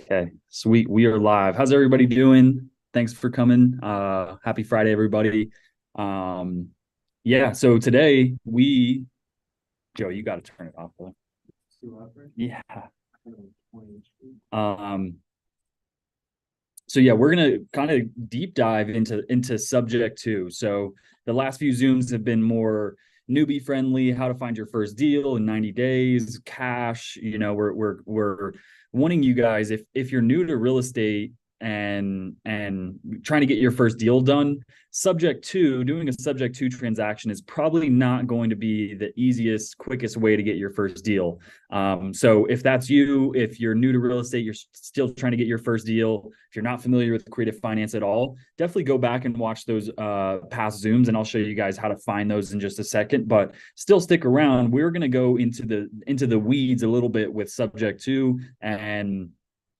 Okay, sweet. We are live. How's everybody doing? Thanks for coming. Happy Friday, everybody. Um, yeah, so today Joe, you got to turn it off though. Yeah. Um, so yeah, we're gonna kind of deep dive into subject two. So the last few Zooms have been more newbie friendly, how to find your first deal in 90 days, cash. We're wanting you guys, if you're new to real estate and trying to get your first deal done, doing a subject to transaction is probably not going to be the easiest, quickest way to get your first deal. So if that's you, if you're new to real estate, you're still trying to get your first deal, if you're not familiar with creative finance at all, definitely go back and watch those past Zooms, and I'll show you guys how to find those in just a second. But still stick around. We're going to go into the weeds a little bit with subject two and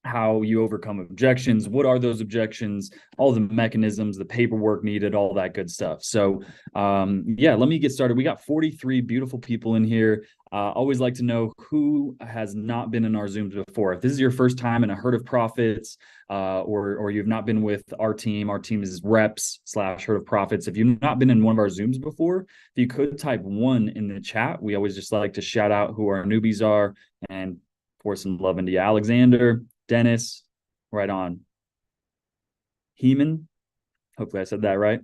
how you overcome objections, what are those objections, all the mechanisms, the paperwork needed, all that good stuff. So yeah, let me get started. We got 43 beautiful people in here. Always like to know who has not been in our Zooms before. If this is your first time in a Herd of Profits, or you've not been with our team is reps/Herd of Profits. If you've not been in one of our Zooms before, if you could type one in the chat. We always just like to shout out who our newbies are and pour some love into you. Alexander, Dennis, right on. Heeman, hopefully I said that right.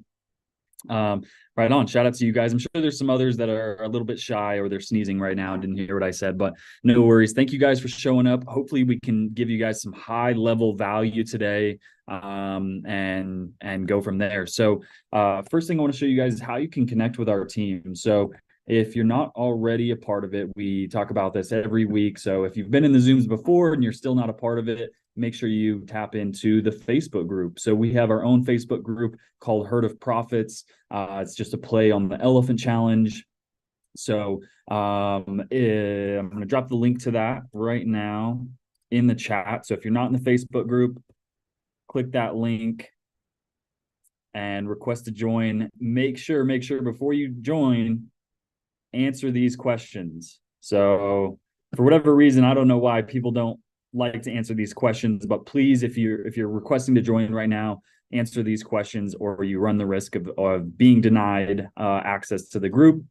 Right on. Shout out to you guys. I'm sure there's some others that are a little bit shy or they're sneezing right now and didn't hear what I said, but no worries. Thank you guys for showing up. Hopefully we can give you guys some high level value today, and go from there. So first thing I want to show you guys is how you can connect with our team. So if you're not already a part of it, we talk about this every week. So if you've been in the Zooms before and you're still not a part of it, make sure you tap into the Facebook group. So we have our own Facebook group called Herd of Profits. It's just a play on the Elephant Challenge. So I'm going to drop the link to that right now in the chat. So if you're not in the Facebook group, click that link and request to join. Make sure before you join, answer these questions. So for whatever reason, I don't know why people don't like to answer these questions, but please, if you're requesting to join right now, answer these questions or you run the risk of being denied access to the group.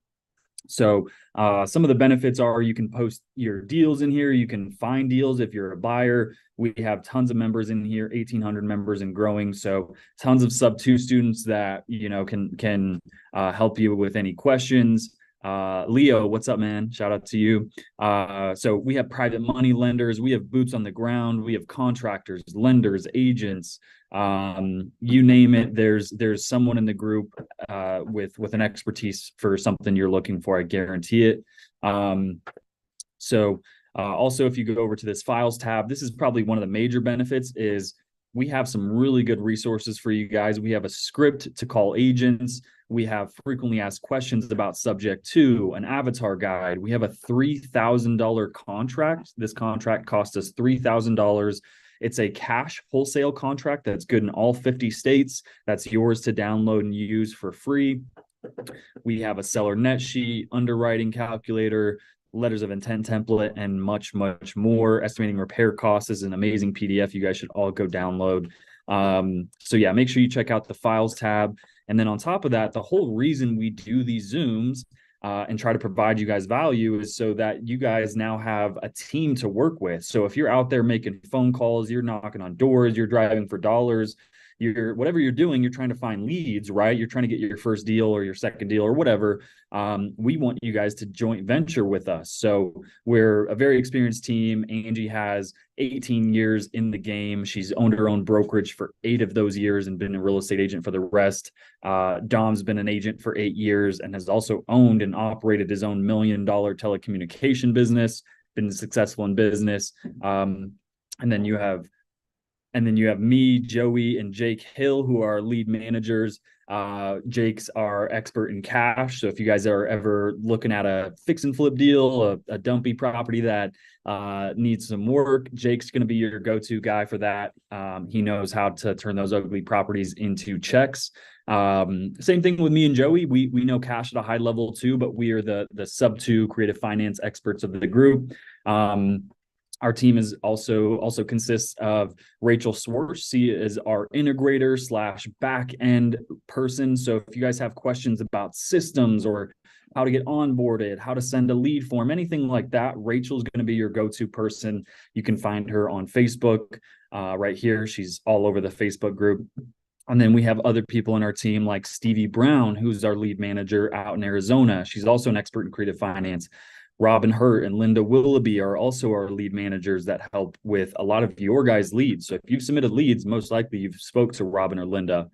So some of the benefits are you can post your deals in here. You can find deals if you're a buyer. We have tons of members in here, 1,800 members and growing. So tons of sub two students that can help you with any questions. Leo, what's up, man? Shout out to you. So we have private money lenders, we have boots on the ground, we have contractors, lenders, agents, you name it. There's someone in the group with an expertise for something you're looking for. I guarantee it. Also, if you go over to this files tab, this is probably one of the major benefits is we have some really good resources for you guys. We have a script to call agents. We have frequently asked questions about subject to, an avatar guide. We have a $3,000 contract. This contract cost us $3,000. It's a cash wholesale contract that's good in all 50 states. That's yours to download and use for free. We have a seller net sheet, underwriting calculator, letters of intent template, and much, much more. Estimating repair costs is an amazing PDF. You guys should all go download. So yeah, make sure you check out the files tab. And then on top of that, the whole reason we do these Zooms and try to provide you guys value is so that you guys now have a team to work with. So if you're out there making phone calls, you're knocking on doors, you're driving for dollars, whatever you're doing, you're trying to find leads, right? You're trying to get your first deal or your second deal or whatever. We want you guys to joint venture with us. So we're a very experienced team. Angie has 18 years in the game. She's owned her own brokerage for 8 of those years and been a real estate agent for the rest. Dom's been an agent for 8 years and has also owned and operated his own $1 million telecommunication business, been successful in business. And then you have me, Joey, and Jake Hill, who are lead managers. Jake's our expert in cash. So if you guys are ever looking at a fix and flip deal, a dumpy property that needs some work, Jake's going to be your go-to guy for that. He knows how to turn those ugly properties into checks. Same thing with me and Joey. We know cash at a high level too, but we are the sub two creative finance experts of the group. Our team is also consists of Rachel Swartz. She is our integrator slash back end person. So if you guys have questions about systems or how to get onboarded, how to send a lead form, anything like that, Rachel's going to be your go-to person. You can find her on Facebook right here. She's all over the Facebook group. And then we have other people in our team like Stevie Brown, who's our lead manager out in Arizona. She's also an expert in creative finance. Robin Hurt and Linda Willoughby are also our lead managers that help with a lot of your guys' leads. So if you've submitted leads, most likely you've spoke to Robin or Linda.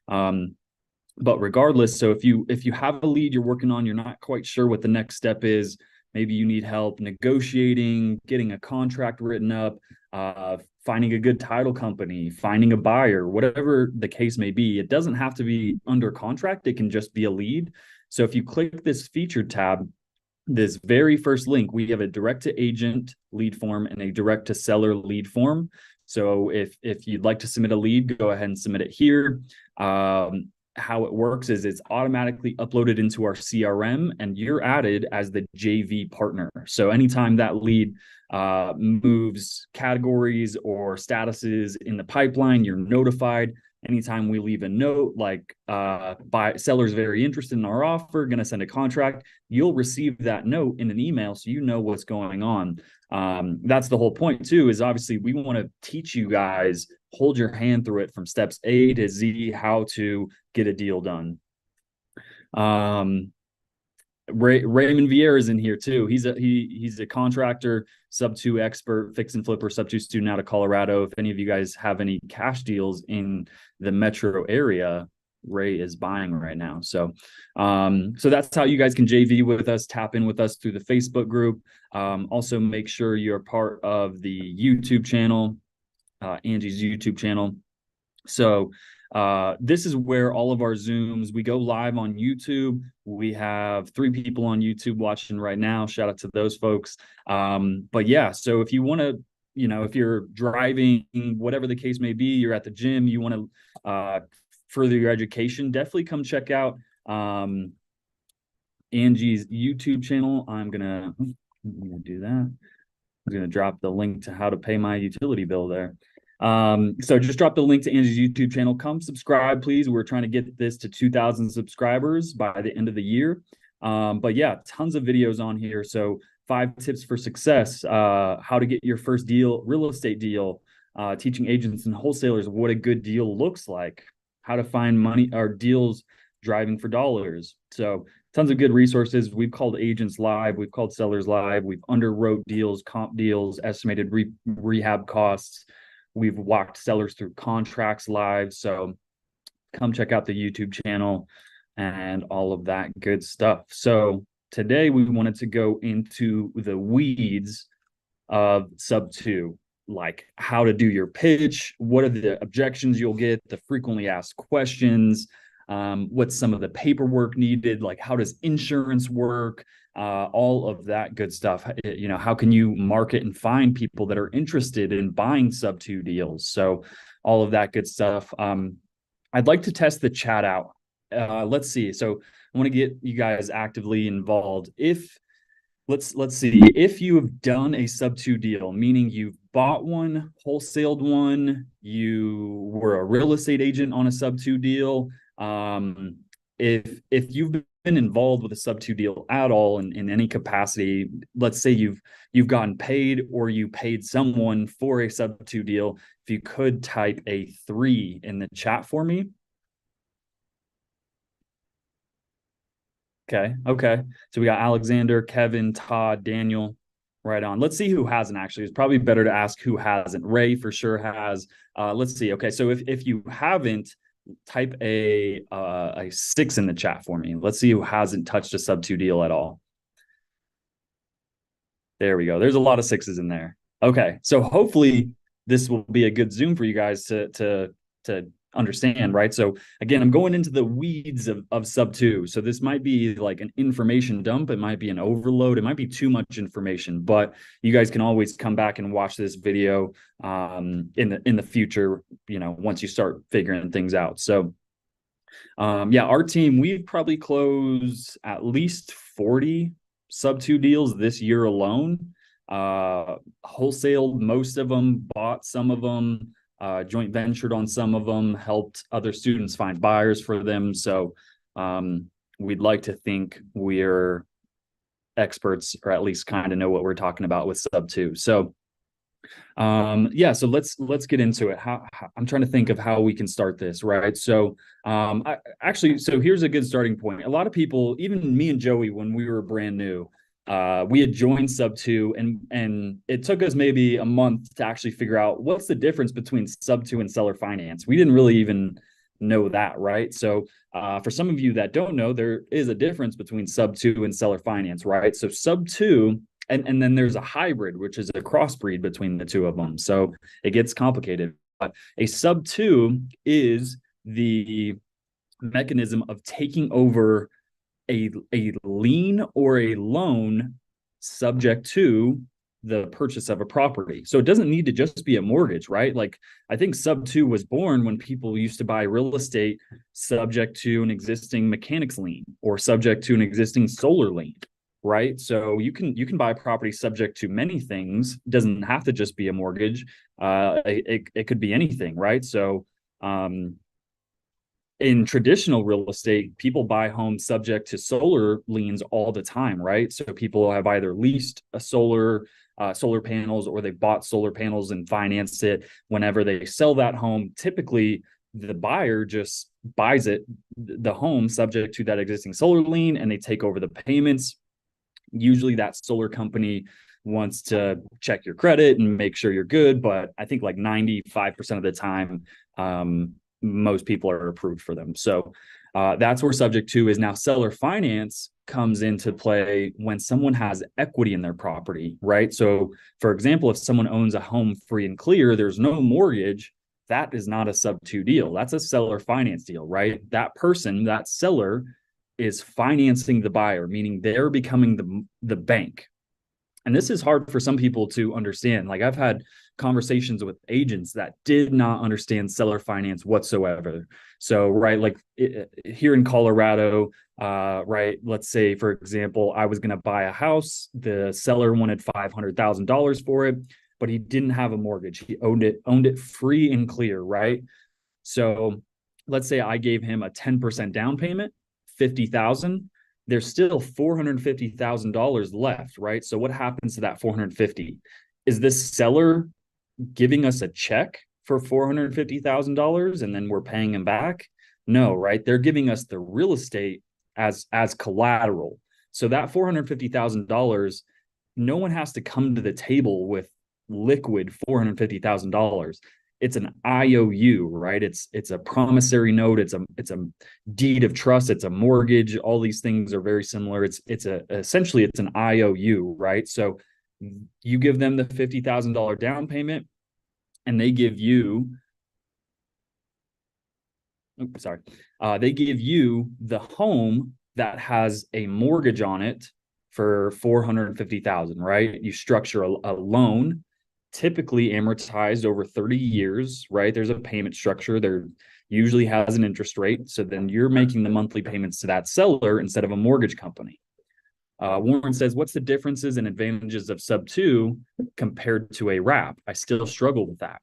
But regardless, so if you have a lead you're working on, you're not quite sure what the next step is, maybe you need help negotiating, getting a contract written up, finding a good title company, finding a buyer, whatever the case may be. It doesn't have to be under contract. It can just be a lead. So if you click this featured tab, this very first link, we have a direct to agent lead form and a direct to seller lead form. So if you'd like to submit a lead, go ahead and submit it here. How it works is it's automatically uploaded into our CRM and you're added as the JV partner. So anytime that lead moves categories or statuses in the pipeline, you're notified. Anytime we leave a note like seller's very interested in our offer, going to send a contract, you'll receive that note in an email so you know what's going on. That's the whole point too, is obviously we want to teach you guys, hold your hand through it from steps A to Z, how to get a deal done. Raymond Vieira is in here too. He's a contractor, sub-2 expert, fix and flipper, sub-2 student out of Colorado. If any of you guys have any cash deals in the metro area, Ray is buying right now. So that's how you guys can JV with us, tap in with us through the Facebook group. Also make sure you're part of the YouTube channel, Angie's YouTube channel. So this is where all of our Zooms, we go live on YouTube. We have 3 people on YouTube watching right now. Shout out to those folks. But yeah, so if you want to, if you're driving, whatever the case may be, you're at the gym, you want to further your education, definitely come check out Angie's YouTube channel. I'm gonna do that. I'm gonna drop the link to how to pay my utility bill there. So just drop the link to Angie's YouTube channel. Come subscribe, please. We're trying to get this to 2,000 subscribers by the end of the year. But yeah, tons of videos on here. So 5 tips for success, how to get your first deal, real estate deal, teaching agents and wholesalers what a good deal looks like, how to find money or deals driving for dollars. So tons of good resources. We've called agents live. We've called sellers live. We've underwrote deals, comp deals, estimated rehab costs. We've walked sellers through contracts live. So come check out the YouTube channel and all of that good stuff. So today we wanted to go into the weeds of sub-2, like how to do your pitch, what are the objections you'll get, the frequently asked questions, what's some of the paperwork needed, like how does insurance work, all of that good stuff. How can you market and find people that are interested in buying sub-2 deals? So all of that good stuff. I'd like to test the chat out. Let's see. So I want to get you guys actively involved. Let's see, if you have done a sub-2 deal, meaning you've bought one, wholesaled one, you were a real estate agent on a sub-2 deal, if you've been involved with a sub-2 deal at all in any capacity, let's say you've gotten paid or you paid someone for a sub-2 deal, if you could type a 3 in the chat for me. Okay. So we got Alexander, Kevin, Todd, Daniel, right on. Let's see who hasn't actually. It's probably better to ask who hasn't. Ray for sure has. Let's see. Okay, so if you haven't, type a 6 in the chat for me. Let's see who hasn't touched a sub-2 deal at all. There we go. There's a lot of 6s in there. Okay, so hopefully this will be a good Zoom for you guys to understand, right? So again, I'm going into the weeds of sub-2. So this might be like an information dump. It might be an overload. It might be too much information, but you guys can always come back and watch this video in the future, once you start figuring things out. So yeah, our team, we've probably closed at least 40 sub-2 deals this year alone. wholesaled most of them, bought some of them, joint ventured on some of them, helped other students find buyers for them. So we'd like to think we're experts, or at least kind of know what we're talking about with sub two. So so let's get into it. I'm trying to think of how we can start this, right? So so here's a good starting point. A lot of people, even me and Joey, when we were brand new, we had joined sub two, and it took us maybe a month to actually figure out what's the difference between sub two and seller finance. We didn't really even know that, right? So for some of you that don't know, there is a difference between sub two and seller finance, right? So sub two, and then there's a hybrid, which is a crossbreed between the two of them. So it gets complicated. But a sub two is the mechanism of taking over a lien or a loan subject to the purchase of a property. So it doesn't need to just be a mortgage, right? Like, I think sub two was born when people used to buy real estate subject to an existing mechanics lien or subject to an existing solar lien, right? So you can buy property subject to many things. It doesn't have to just be a mortgage. It could be anything, right? So in traditional real estate, people buy homes subject to solar liens all the time, right? So people have either leased a solar panels, or they bought solar panels and financed it. Whenever they sell that home, typically the buyer just buys the home subject to that existing solar lien, and they take over the payments. Usually that solar company wants to check your credit and make sure you're good, but I think like 95% of the time, most people are approved for them. So that's where subject to is. Now seller finance comes into play when someone has equity in their property, right? So for example, if someone owns a home free and clear, there's no mortgage, that is not a sub two deal. That's a seller finance deal, right? That person, that seller, is financing the buyer, meaning they're becoming the bank. And this is hard for some people to understand. Like, I've had conversations with agents that did not understand seller finance whatsoever. So, right, like here in Colorado, right, let's say, for example, I was going to buy a house. The seller wanted $500,000 for it, but he didn't have a mortgage. He owned it free and clear, right? So let's say I gave him a 10% down payment, 50,000. There's still $450,000 left, right? So what happens to that 450? Is this seller giving us a check for $450,000 and then we're paying him back? No, right? They're giving us the real estate as collateral. So that $450,000, no one has to come to the table with liquid $450,000. It's an IOU, right? It's a promissory note. It's a deed of trust. It's a mortgage. All these things are very similar. It's essentially it's an IOU, right? So you give them the $50,000 down payment, and they give you, they give you the home that has a mortgage on it for $450,000, right? You structure a loan, typically amortized over 30 years, right? There's a payment structure. There usually has an interest rate. So then you're making the monthly payments to that seller instead of a mortgage company. Warren says, what's the differences and advantages of sub two compared to a wrap? I still struggle with that.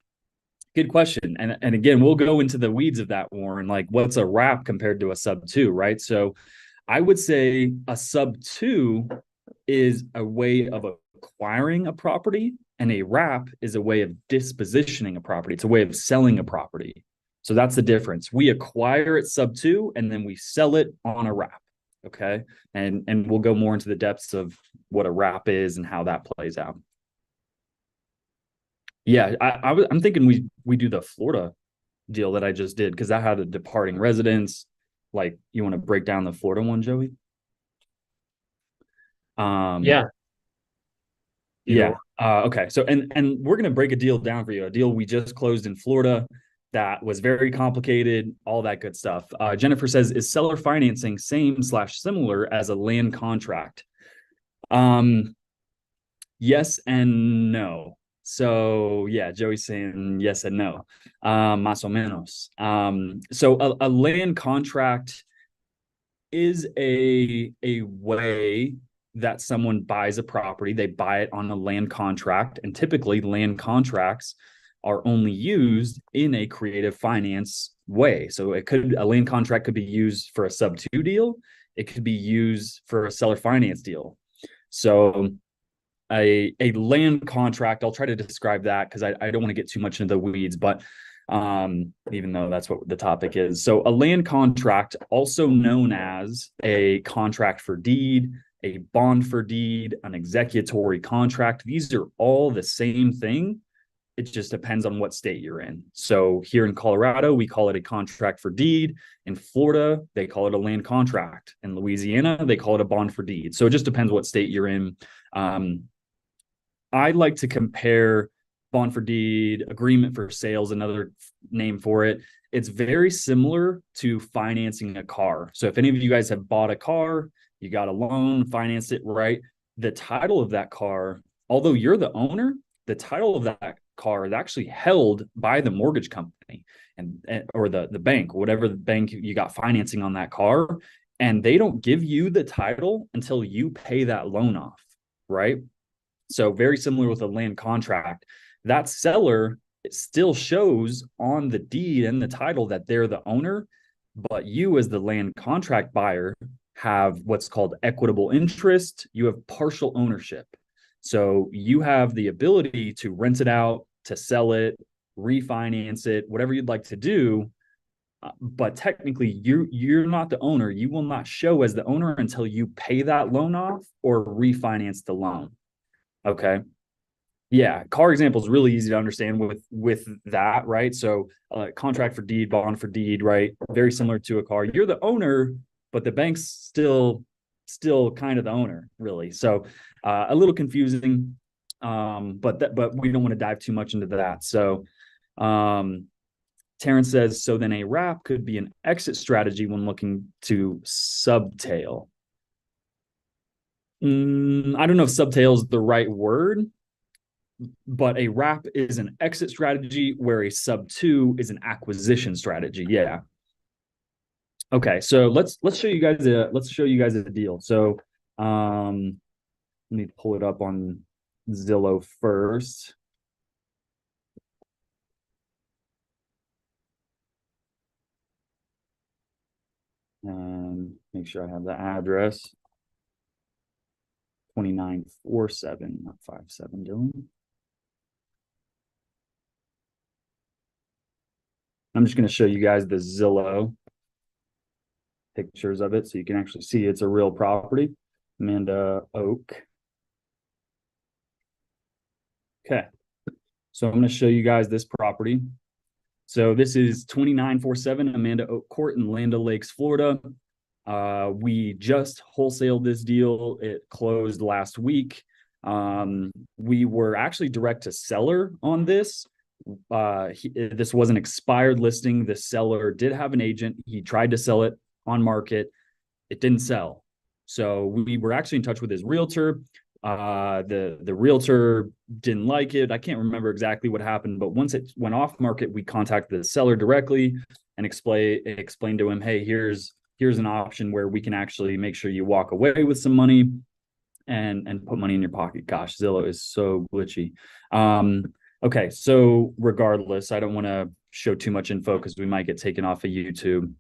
Good question. And again, we'll go into the weeds of that, Warren. Like, what's a wrap compared to a sub two, right? So I would say a sub two is a way of acquiring a property, and a wrap is a way of dispositioning a property. It's a way of selling a property. So that's the difference. We acquire it sub two, and then we sell it on a wrap. Okay. And we'll go more into the depths of what a wrap is and how that plays out. Yeah, I'm thinking we do the Florida deal that I just did, because that had a departing residence. Like, you want to break down the Florida one, Joey? Yeah. Yeah. Okay. So and we're gonna break a deal down for you. A deal we just closed in Florida that was very complicated, all that good stuff. Jennifer says, is seller financing same/similar as a land contract? Yes and no. So yeah, Joey's saying yes and no. Más o menos. So a land contract is a way that someone buys a property, they buy it on a land contract, and typically land contracts are only used in a creative finance way. So a land contract could be used for a sub two deal. It could be used for a seller finance deal. So a land contract, I'll try to describe that because I don't want to get too much into the weeds, but even though that's what the topic is. So a land contract, also known as a contract for deed, a bond for deed, an executory contract, these are all the same thing. It just depends on what state you're in. So here in Colorado, we call it a contract for deed. In Florida, they call it a land contract. In Louisiana, they call it a bond for deed. So it just depends what state you're in. I like to compare bond for deed, agreement for sales, another name for it. It's very similar to financing a car. So if any of you guys have bought a car, you got a loan, financed it, right? The title of that car, although you're the owner, the title of that car is actually held by the mortgage company or the bank, whatever the bank you got financing on that car. And they don't give you the title until you pay that loan off, right? So very similar with a land contract. That seller, it still shows on the deed and the title that they're the owner, but you as the land contract buyer have what's called equitable interest. You have partial ownership. So you have the ability to rent it out, to sell it, refinance it, whatever you'd like to do. But technically, you're not the owner. You will not show as the owner until you pay that loan off or refinance the loan. Okay. Yeah, car example is really easy to understand with that, right? So contract for deed, bond for deed, right? Very similar to a car. You're the owner, but the bank's still kind of the owner, really. So a little confusing, but we don't want to dive too much into that. So Terrence says, so then a wrap could be an exit strategy when looking to subtail. I don't know if subtail is the right word, but a wrap is an exit strategy where a sub two is an acquisition strategy. Yeah. Okay, so let's show you guys a deal. So let me pull it up on Zillow first. And make sure I have the address. 2947, not 57, Dylan. I'm just going to show you guys the Zillow pictures of it so you can actually see it's a real property. Amanda Oak. Okay. So I'm going to show you guys this property. So this is 2947 Amanda Oak Court in Land O'Lakes, Florida. We just wholesaled this deal. It closed last week. We were actually direct to seller on this. This was an expired listing. The seller did have an agent. He tried to sell it on market. It didn't sell. So we were actually in touch with his realtor. The realtor didn't like it. I can't remember exactly what happened, but once it went off market, we contacted the seller directly and explained to him, hey, here's an option where we can actually make sure you walk away with some money and put money in your pocket. Gosh, Zillow is so glitchy. Okay, so regardless, I don't want to show too much info because we might get taken off of YouTube.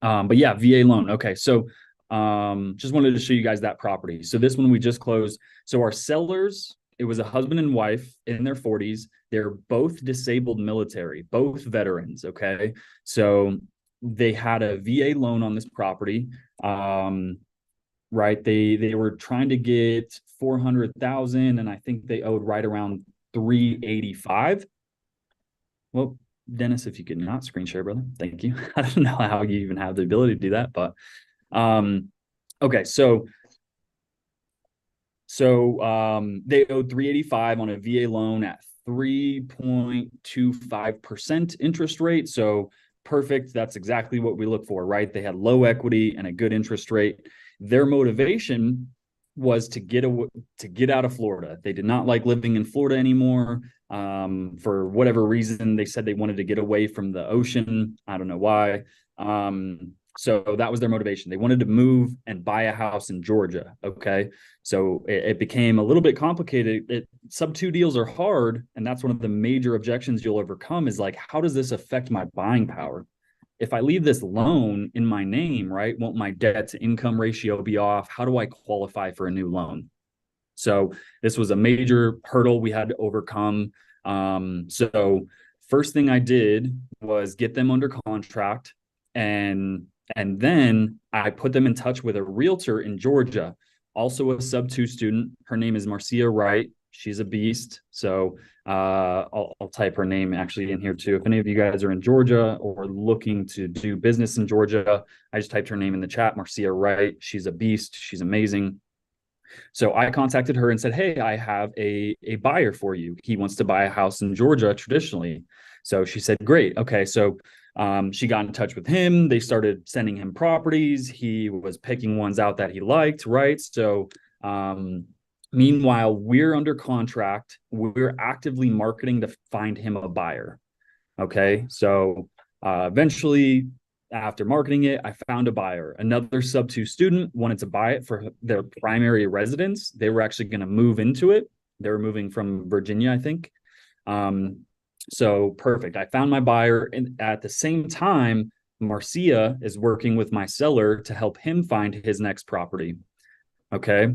But yeah, VA loan. Okay, so just wanted to show you guys that property. So this one we just closed. So our sellers, it was a husband and wife in their 40s. They're both disabled military, both veterans. Okay, so they had a VA loan on this property. Right, they were trying to get 400,000, and I think they owed right around 385. Well, Dennis, if you could not screen share, brother, thank you. I don't know how you even have the ability to do that, but okay, so they owed 385 on a VA loan at 3.25% interest rate. So perfect. That's exactly what we look for, right? They had low equity and a good interest rate. Their motivation was to get out of Florida. They did not like living in Florida anymore. For whatever reason, they said they wanted to get away from the ocean. I don't know why. So that was their motivation. They wanted to move and buy a house in Georgia. Okay. So it became a little bit complicated. Sub two deals are hard. And that's one of the major objections you'll overcome is like, how does this affect my buying power? If I leave this loan in my name, right, won't my debt to income ratio be off? How do I qualify for a new loan? So this was a major hurdle we had to overcome. So first thing I did was get them under contract, and then I put them in touch with a realtor in Georgia, also a sub two student. Her name is Marcia Wright. She's a beast. So I'll type her name actually in here too. If any of you guys are in Georgia or looking to do business in Georgia, I just typed her name in the chat, Marcia Wright. She's a beast. She's amazing. So I contacted her and said, hey, I have a buyer for you. He wants to buy a house in Georgia traditionally. So she said, great. Okay. So she got in touch with him. They started sending him properties. He was picking ones out that he liked, right? So meanwhile, we're under contract. We're actively marketing to find him a buyer. Okay. So eventually, after marketing it, I found a buyer. Another sub two student wanted to buy it for their primary residence. They were actually going to move into it. They were moving from Virginia, I think. So perfect. I found my buyer. And at the same time, Marcia is working with my seller to help him find his next property. Okay.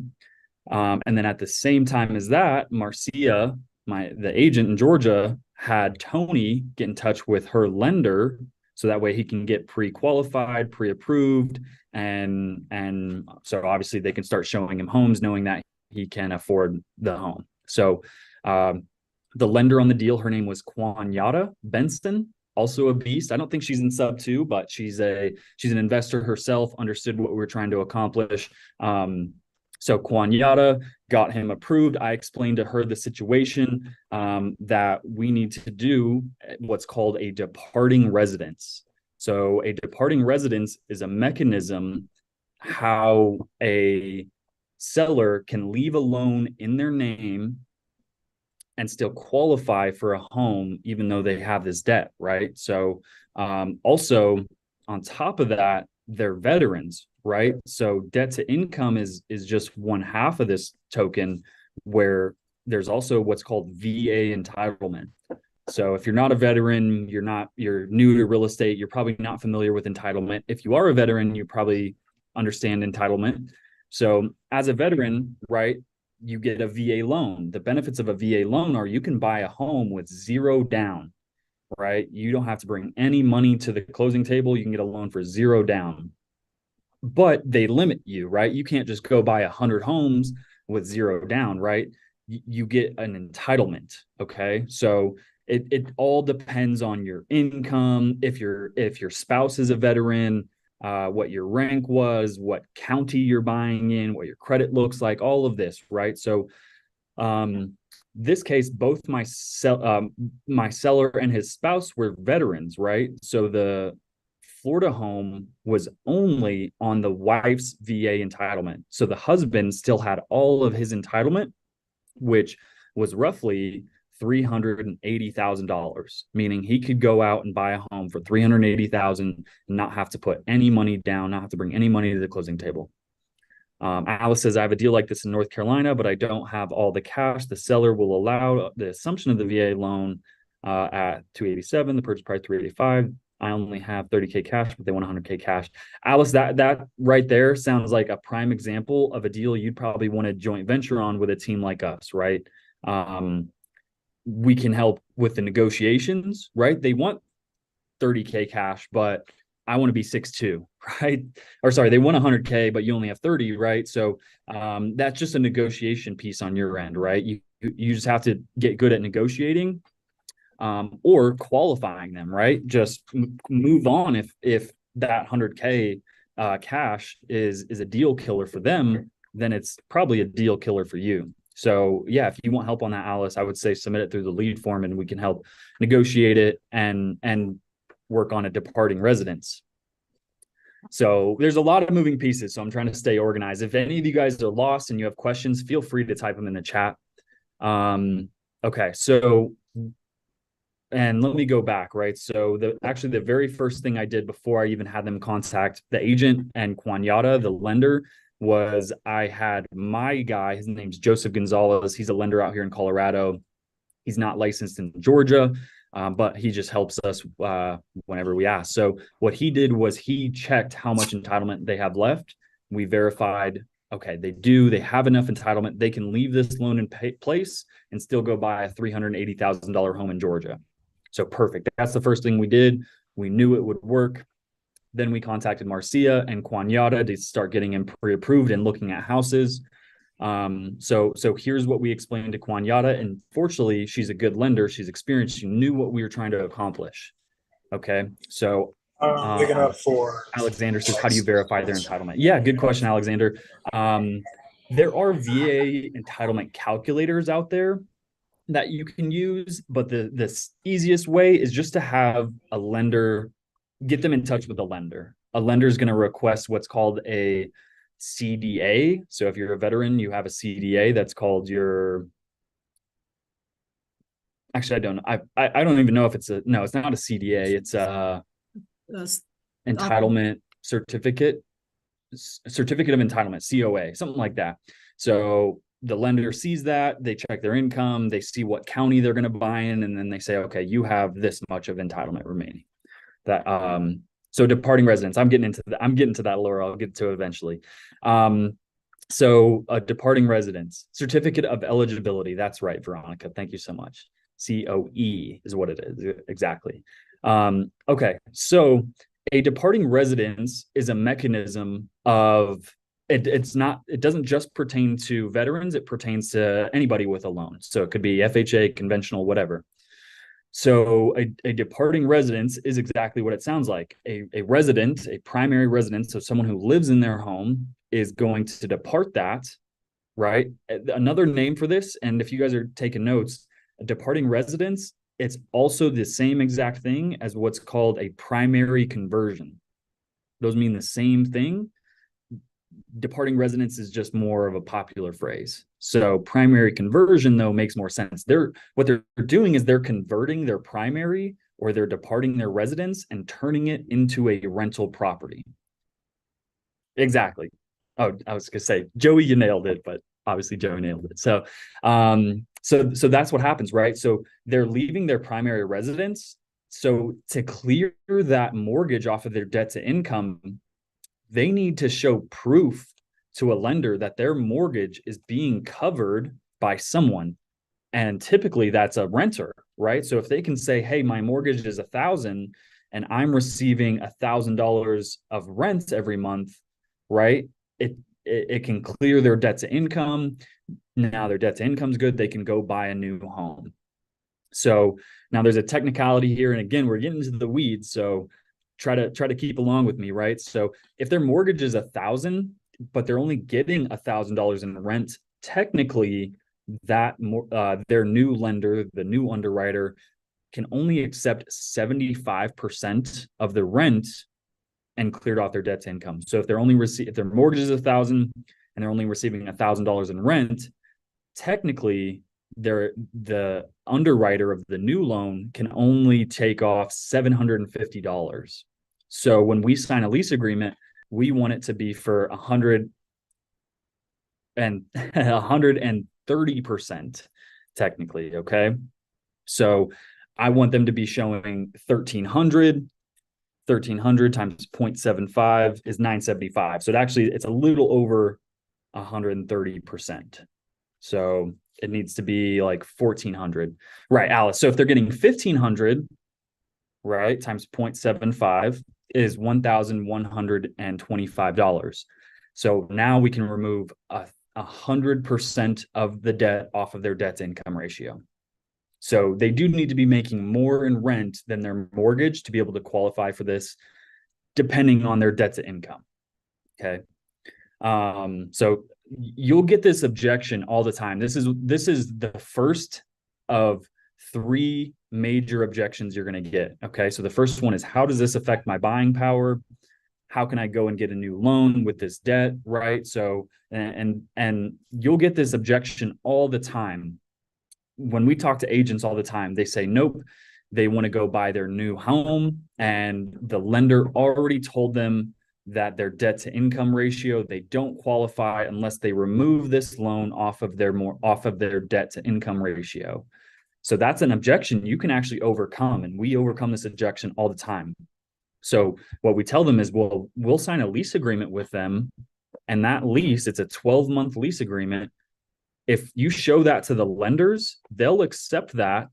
And then at the same time as that, Marcia, the agent in Georgia, had Tony get in touch with her lender so that way he can get pre-qualified, pre-approved, and so obviously they can start showing him homes, knowing that he can afford the home. So the lender on the deal, her name was Quanyata Benson, also a beast. I don't think she's in sub two, but she's an investor herself, understood what we were trying to accomplish. So Quanyata got him approved. I explained to her the situation that we need to do what's called a departing residence. So a departing residence is a mechanism how a seller can leave a loan in their name and still qualify for a home, even though they have this debt, right? So also on top of that, they're veterans, right? So debt to income is just one half of this token, where there's also what's called VA entitlement. So if you're not a veteran, you're new to real estate, you're probably not familiar with entitlement. If you are a veteran, you probably understand entitlement. So as a veteran, right, you get a VA loan. The benefits of a VA loan are you can buy a home with zero down, right? You don't have to bring any money to the closing table. You can get a loan for zero down. But they limit you, right? You can't just go buy 100 homes with zero down, right? You get an entitlement, okay? So it all depends on your income, if your spouse is a veteran, what your rank was, what county you're buying in, what your credit looks like, all of this, right? So this case, both my seller and his spouse were veterans, right? So the Florida home was only on the wife's VA entitlement. So the husband still had all of his entitlement, which was roughly $380,000, meaning he could go out and buy a home for $380,000 and not have to put any money down, not have to bring any money to the closing table. Alice says, I have a deal like this in North Carolina, but I don't have all the cash. The seller will allow the assumption of the VA loan at 287, the purchase price 385. I only have 30K cash, but they want 100K cash. Alice, that right there sounds like a prime example of a deal you'd probably want to joint venture on with a team like us, right? We can help with the negotiations, right? They want 30K cash, but I want to be 6'2", right? Or sorry, they want 100K, but you only have 30, right? So that's just a negotiation piece on your end, right? You just have to get good at negotiating or qualifying them, right? Just move on if that 100K cash is a deal killer for them, then it's probably a deal killer for you. So yeah, if you want help on that, Alice, I would say submit it through the lead form and we can help negotiate it and work on a departing residence. So there's a lot of moving pieces. So I'm trying to stay organized. If any of you guys are lost and you have questions, feel free to type them in the chat. Okay, so and let me go back, right? So the very first thing I did before I even had them contact the agent and Quanyata, the lender, was I had my guy, his name's Joseph Gonzalez. He's a lender out here in Colorado. He's not licensed in Georgia, but he just helps us whenever we ask. So what he did was he checked how much entitlement they have left. We verified, okay, they have enough entitlement. They can leave this loan in place and still go buy a $380,000 home in Georgia. So perfect. That's the first thing we did. We knew it would work. Then we contacted Marcia and Quanyata to start getting him pre-approved and looking at houses. So here's what we explained to Quanyata, and fortunately, she's a good lender. She's experienced. She knew what we were trying to accomplish. Okay, so Picking up for Alexander says, how do you verify their entitlement? Yeah, good question, Alexander. There are VA entitlement calculators out there that you can use, but the easiest way is just to have a lender, get them in touch with a lender. A lender is going to request what's called a CDA. So if you're a veteran, you have a CDA that's called your, actually, I don't even know if it's no, it's not a CDA. It's a entitlement certificate of entitlement, COA, something like that. So the lender sees that, they check their income, they see what county they're going to buy in, and then they say, okay, you have this much of entitlement remaining. That so departing residents, I'm getting to that, Laura. I'll get to it eventually. So a departing residence certificate of eligibility. That's right, Veronica. Thank you so much. COE is what it is exactly. Okay, so a departing residence is a mechanism of it doesn't just pertain to veterans, it pertains to anybody with a loan. So it could be FHA, conventional, whatever. So a departing residence is exactly what it sounds like. A resident, a primary resident, so someone who lives in their home is going to depart that, right? Another name for this, and if you guys are taking notes, a departing residence, it's also the same exact thing as what's called a primary conversion. Those mean the same thing. Departing residence is just more of a popular phrase. So primary conversion, though, makes more sense. What they're doing is they're converting their primary, or they're departing their residence and turning it into a rental property. Exactly. Oh, I was gonna say, Joey, you nailed it, but obviously Joey nailed it. So that's what happens, right? So they're leaving their primary residence. So to clear that mortgage off of their debt to income, they need to show proof to a lender that their mortgage is being covered by someone. And typically that's a renter, right? So if they can say, hey, my mortgage is $1,000 and I'm receiving $1,000 of rent every month, right? It can clear their debt to income. Now their debt to income is good. They can go buy a new home. So now there's a technicality here. And again, we're getting into the weeds. So try to keep along with me, right? So if their mortgage is $1,000, but they're only getting $1,000 in rent, technically that their new lender, the new underwriter, can only accept 75% of the rent and cleared off their debt to income. So if if their mortgage is $1,000 and they're only receiving $1,000 in rent, technically the underwriter of the new loan can only take off $750. So when we sign a lease agreement, we want it to be for 130% technically. Okay. So I want them to be showing 1,300 times 0.75 is 975. So it's a little over 130%. So it needs to be like 1,400. Right, Alice. So if they're getting 1,500, right, times 0.75 is $1,125. So now we can remove 100% of the debt off of their debt to income ratio. So they do need to be making more in rent than their mortgage to be able to qualify for this, depending on their debt to income. Okay. So you'll get this objection all the time. This is the first of 3 major objections you're going to get. Okay. So the first one is, how does this affect my buying power? How can I go and get a new loan with this debt? Right. So, and you'll get this objection all the time. When we talk to agents all the time, they say, nope, they want to go buy their new home, and the lender already told them that their debt to income ratio, they don't qualify unless they remove this loan off of their debt to income ratio. So that's an objection you can actually overcome, and we overcome this objection all the time. So what we tell them is, well, we'll sign a lease agreement with them, and that lease, it's a 12-month lease agreement. If you show that to the lenders, they'll accept that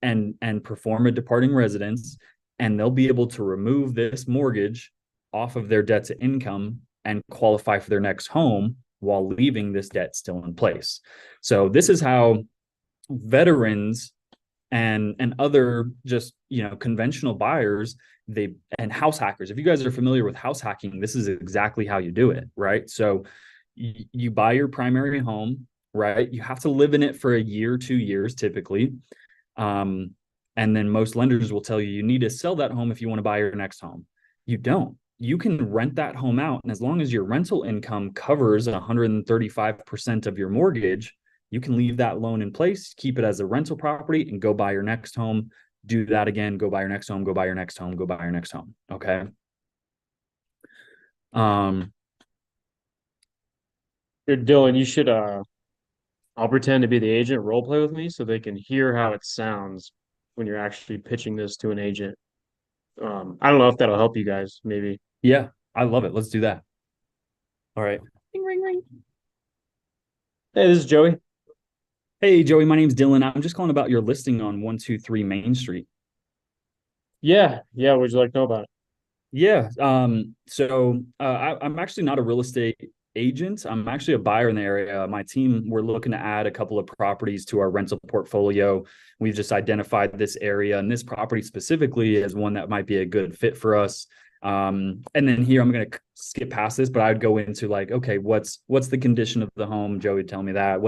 and perform a departing residence, and they'll be able to remove this mortgage off of their debt to income and qualify for their next home while leaving this debt still in place. So this is how veterans and other just conventional buyers, and house hackers, if you guys are familiar with house hacking, this is exactly how you do it, right? So you buy your primary home, right? You have to live in it for a year, 2 years typically. And then most lenders will tell you you need to sell that home if you want to buy your next home. You don't. You can rent that home out, and as long as your rental income covers 135% of your mortgage, you can leave that loan in place, keep it as a rental property, and go buy your next home. Do that again, go buy your next home, go buy your next home, go buy your next home. Okay. Dylan, you should I'll pretend to be the agent, role play with me so they can hear how it sounds when you're actually pitching this to an agent. I don't know if that'll help you guys, maybe. Yeah, I love it. Let's do that. All right. Ring, ring, ring. Hey, this is Joey. Hey, Joey, my name's Dylan. I'm just calling about your listing on 123 Main Street. Yeah, yeah. What would you like to know about it? Yeah. I'm actually not a real estate agent. I'm actually a buyer in the area. My team, we're looking to add a couple of properties to our rental portfolio. We've just identified this area and this property specifically as one that might be a good fit for us. And then here I'm going to skip past this, but I'd go into like, okay, what's the condition of the home? Joey, tell me that.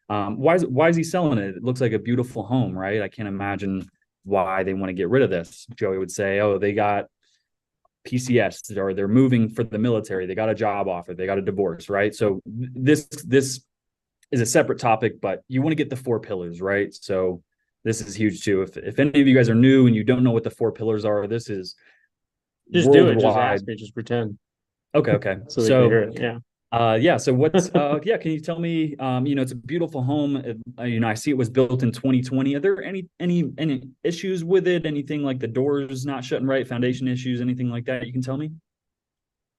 Why is he selling it? It looks like a beautiful home, right? I can't imagine why they want to get rid of this. Joey would say, oh, they got PCS, or they're moving for the military. They got a job offer. They got a divorce, right? So this is a separate topic, but you want to get the 4 pillars, right? So this is huge too. If any of you guys are new and you don't know what the 4 pillars are, this is just worldwide. Do it. Just ask me. Just pretend. Okay. So they can hear it. Yeah. So what's can you tell me, it's a beautiful home. I see it was built in 2020. Are there any issues with it? Anything like the doors not shutting right, foundation issues, anything like that you can tell me?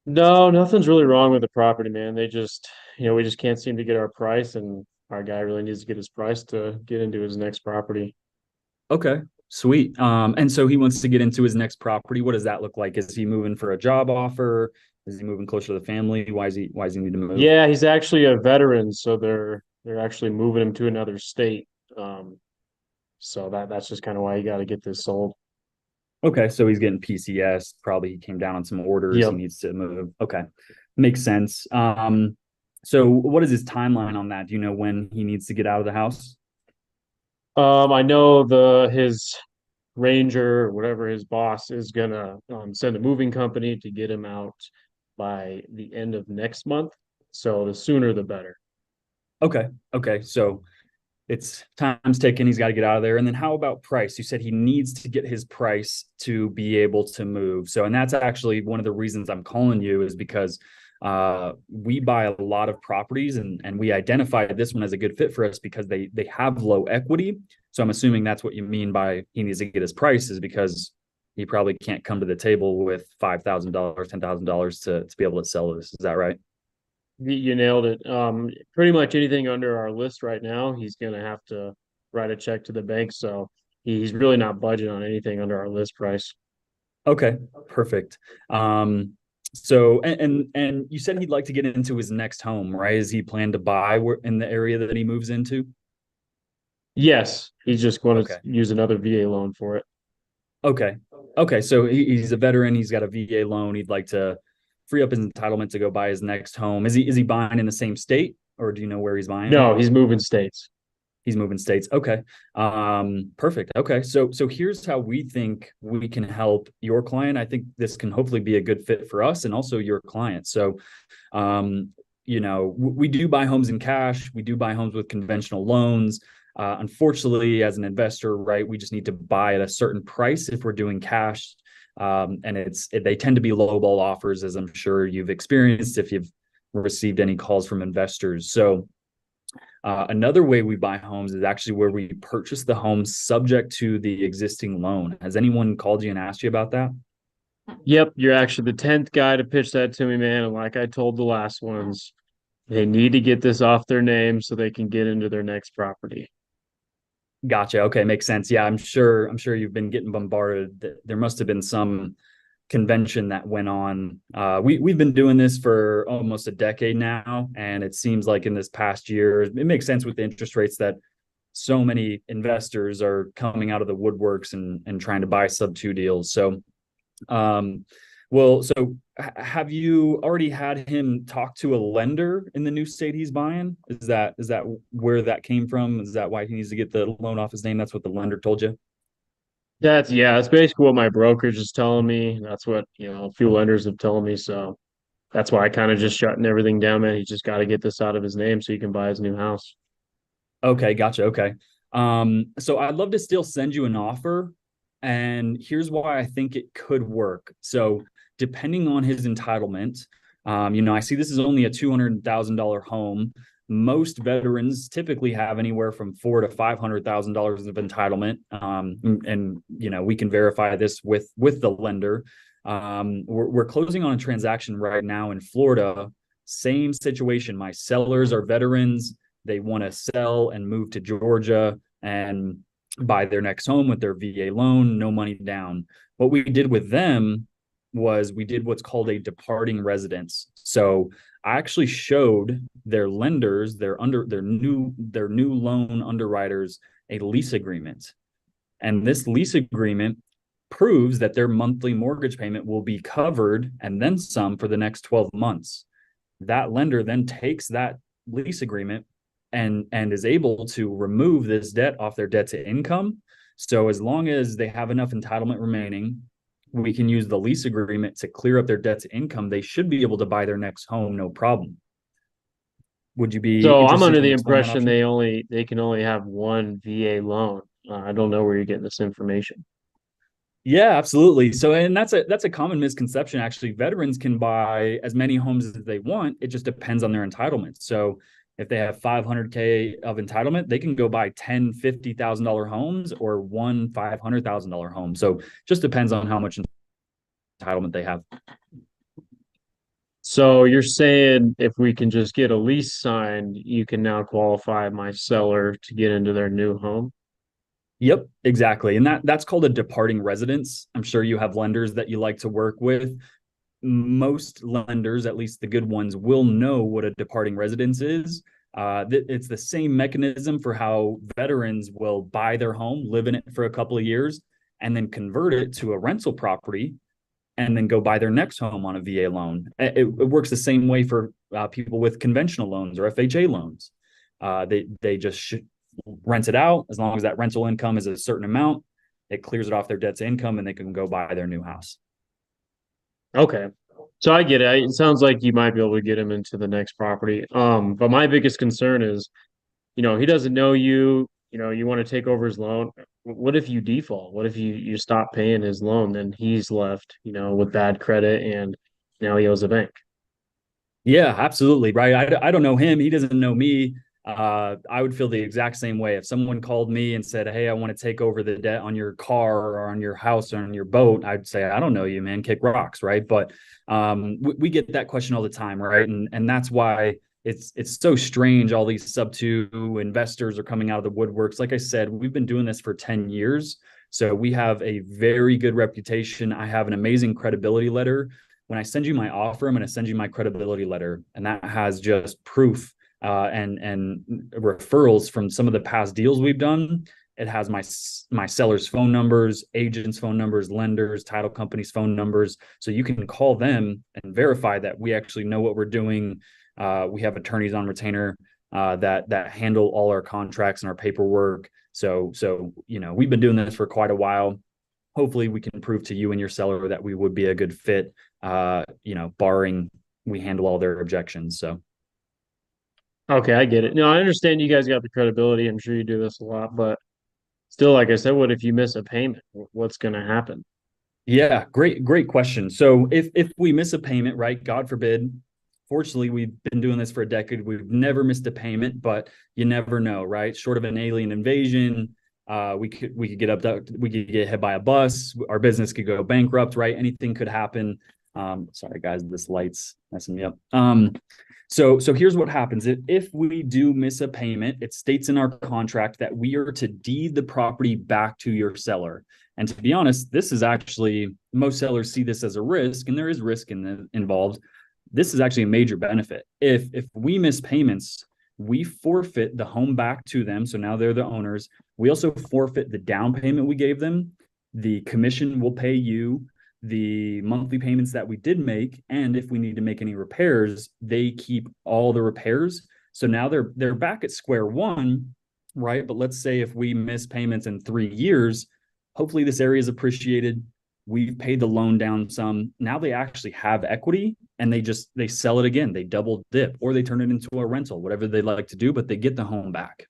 No, nothing's really wrong with the property, man. They just, we just can't seem to get our price, and our guy really needs to get his price to get into his next property. Okay, sweet. And so he wants to get into his next property. What does that look like? Is he moving for a job offer? Is he moving closer to the family? Why does he need to move? Yeah, he's actually a veteran, so they're actually moving him to another state. So that's just kind of why you got to get this sold. Okay, so he's getting PCS. Probably he came down on some orders. Yep. He needs to move. Okay, makes sense. So what is his timeline on that? Do you know when he needs to get out of the house? I know his ranger, whatever his boss is gonna send a moving company to get him out by the end of next month. So the sooner the better. Okay. So it's time's ticking. He's got to get out of there. And then how about price? You said he needs to get his price to be able to move. So, and that's actually one of the reasons I'm calling you, is because we buy a lot of properties, and we identified this one as a good fit for us because they have low equity. So I'm assuming that's what you mean by he needs to get his price, is because he probably can't come to the table with $5,000, $10,000 to be able to sell this. Is that right? You nailed it. Pretty much anything under our list right now, he's gonna have to write a check to the bank. So he's really not budgeting on anything under our list price. Okay, perfect. So and you said he'd like to get into his next home, right? Is he plan to buy in the area that he moves into? Yes, he's just going to Okay. use another VA loan for it. Okay. So he's a veteran. He's got a VA loan. He'd like to free up his entitlement to go buy his next home. Is he buying in the same state, or do you know where he's buying? No, he's moving states. He's moving states. Okay. Perfect. Okay. So here's how we think we can help your client. I think this can hopefully be a good fit for us and also your client. So, we do buy homes in cash. We do buy homes with conventional loans. Unfortunately, as an investor, right, we just need to buy at a certain price if we're doing cash. And they tend to be lowball offers, as I'm sure you've experienced if you've received any calls from investors. So another way we buy homes is actually where we purchase the home subject to the existing loan. Has anyone called you and asked you about that? Yep, you're actually the 10th guy to pitch that to me, man. And like I told the last ones, they need to get this off their name so they can get into their next property. Gotcha. Okay, makes sense. Yeah, I'm sure you've been getting bombarded. There must have been some convention that went on. We've been doing this for almost a decade now, and it seems like in this past year, it makes sense with the interest rates that so many investors are coming out of the woodworks and trying to buy sub two deals. So um, have you already had him talk to a lender in the new state he's buying? Is that where that came from? Is that why he needs to get the loan off his name? That's what the lender told you? That's basically what my brokerage is telling me. That's what, a few lenders have told me. So that's why I kind of just shutting everything down, man. He's just got to get this out of his name so he can buy his new house. Okay, gotcha. Okay. So I'd love to still send you an offer, and here's why I think it could work. So depending on his entitlement, I see this is only a $200,000 home. Most veterans typically have anywhere from $400,000 to $500,000 of entitlement, and we can verify this with the lender. We're closing on a transaction right now in Florida. Same situation. My sellers are veterans. They want to sell and move to Georgia and buy their next home with their VA loan, no money down. What we did with them was we did what's called a departing residence. So I actually showed their lenders, their new loan underwriters, a lease agreement. And this lease agreement proves that their monthly mortgage payment will be covered and then some for the next 12 months. That lender then takes that lease agreement and is able to remove this debt off their debt to income. So as long as they have enough entitlement remaining, we can use the lease agreement to clear up their debt to income. They should be able to buy their next home, no problem. Would you be So I'm interested under in the exploring that impression option? they can only have one VA loan. I don't know where you're getting this information. Yeah, absolutely. So, and that's a common misconception. Actually, veterans can buy as many homes as they want. It just depends on their entitlement. So, if they have 500K of entitlement, they can go buy 10, $50,000 homes or one $500,000 home. So, just depends on how much entitlement they have. So you're saying if we can just get a lease signed, you can now qualify my seller to get into their new home? Yep, exactly. And that's called a departing residence. I'm sure you have lenders that you like to work with. Most lenders, at least the good ones, will know what a departing residence is. It's the same mechanism for how veterans will buy their home, live in it for a couple of years, and then convert it to a rental property, and then go buy their next home on a VA loan. It works the same way for people with conventional loans or FHA loans. They just rent it out. As long as that rental income is a certain amount, it clears it off their debt to income, and they can go buy their new house. Okay. So I get it. It sounds like you might be able to get him into the next property. But my biggest concern is, he doesn't know you, you want to take over his loan. What if you default? What if you stop paying his loan? Then he's left, with bad credit and now he owes a bank. Yeah, absolutely. Right. I don't know him. He doesn't know me. I would feel the exact same way. If someone called me and said, "Hey, I want to take over the debt on your car or on your house or on your boat," I'd say, "I don't know you, man. Kick rocks." Right. But we get that question all the time. Right. And that's why it's so strange. All these sub two investors are coming out of the woodworks. Like I said, we've been doing this for 10 years. So we have a very good reputation. I have an amazing credibility letter. When I send you my offer, I'm going to send you my credibility letter, and that has just proof and referrals from some of the past deals we've done. It has my sellers' phone numbers, agents' phone numbers, lenders, title companies' phone numbers, so you can call them and verify that we actually know what we're doing. We have attorneys on retainer that handle all our contracts and our paperwork. So we've been doing this for quite a while. Hopefully we can prove to you and your seller that we would be a good fit, barring we handle all their objections. So Okay, I get it. No, I understand you guys got the credibility. I'm sure you do this a lot, but still, like I said, what if you miss a payment? What's going to happen? Yeah, great question. So if we miss a payment, right? God forbid. Fortunately, we've been doing this for a decade. We've never missed a payment, but you never know, right? Short of an alien invasion, we could get abducted, we could get hit by a bus, our business could go bankrupt, right? Anything could happen. Sorry guys, this light's messing me up. So here's what happens. If we do miss a payment, it states in our contract that we are to deed the property back to your seller. And to be honest, this is actually, most sellers see this as a risk, and there is risk involved. This is actually a major benefit. If we miss payments, we forfeit the home back to them. So now they're the owners. We also forfeit the down payment we gave them. The commission will pay you, the monthly payments that we did make, and if we need to make any repairs, they keep all the repairs. So now they're back at square one, right? But let's say if we miss payments in 3 years, hopefully this area is appreciated. We've paid the loan down some. Now they actually have equity, and they sell it again. They double dip, or they turn it into a rental, whatever they like to do, but they get the home back.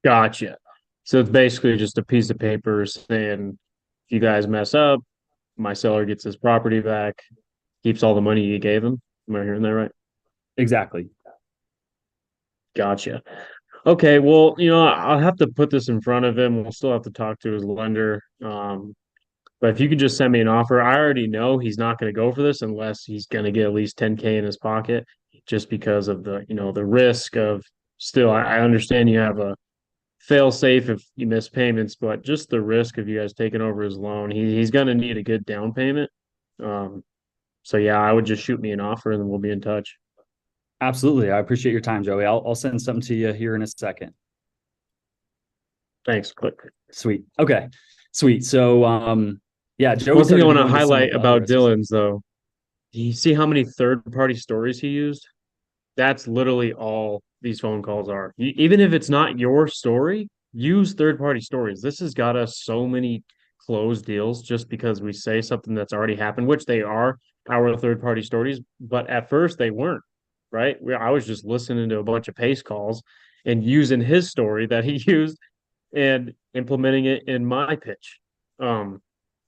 Gotcha. So it's basically just a piece of paper saying, if you guys mess up, my seller gets his property back, keeps all the money you gave him. Am I hearing that right? Exactly. Gotcha. Okay, well, I'll have to put this in front of him. We'll still have to talk to his lender. But if you could just send me an offer, I already know he's not going to go for this unless he's going to get at least 10K in his pocket, just because of the risk of still, I understand you have a fail safe if you miss payments, but just the risk of you guys taking over his loan, he's going to need a good down payment. Um, so yeah, I would just shoot me an offer and then we'll be in touch. Absolutely. I appreciate your time, Joey. I'll send something to you here in a second. Thanks. Click. Sweet. Okay. Sweet. So yeah, Joey One thing I started to want to go into some of highlight the other about risks. Dylan's though, do you see how many third party stories he used? That's literally all these phone calls are. Even if it's not your story, use third party stories. This has got us so many closed deals just because we say something that's already happened, which they are our third party stories, but at first they weren't, right? I was just listening to a bunch of pace calls and using his story that he used and implementing it in my pitch. Um,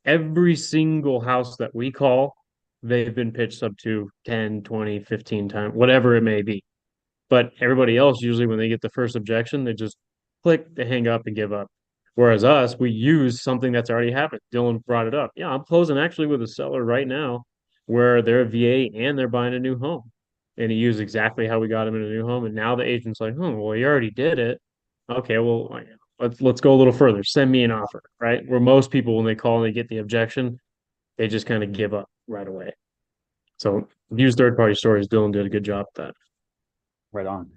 every single house that we call, they've been pitched up to 10, 20, 15 times, whatever it may be. But everybody else, usually when they get the first objection, they just click, they hang up and give up. Whereas us, we use something that's already happened. Dylan brought it up. Yeah, I'm closing actually with a seller right now where they're a VA and they're buying a new home. And he used exactly how we got him in a new home. And now the agent's like, oh, well, he already did it. Okay, well, let's go a little further. Send me an offer, right? Where most people, when they call and they get the objection, they just kind of give up right away. So use third party stories. Dylan did a good job at that. Right on.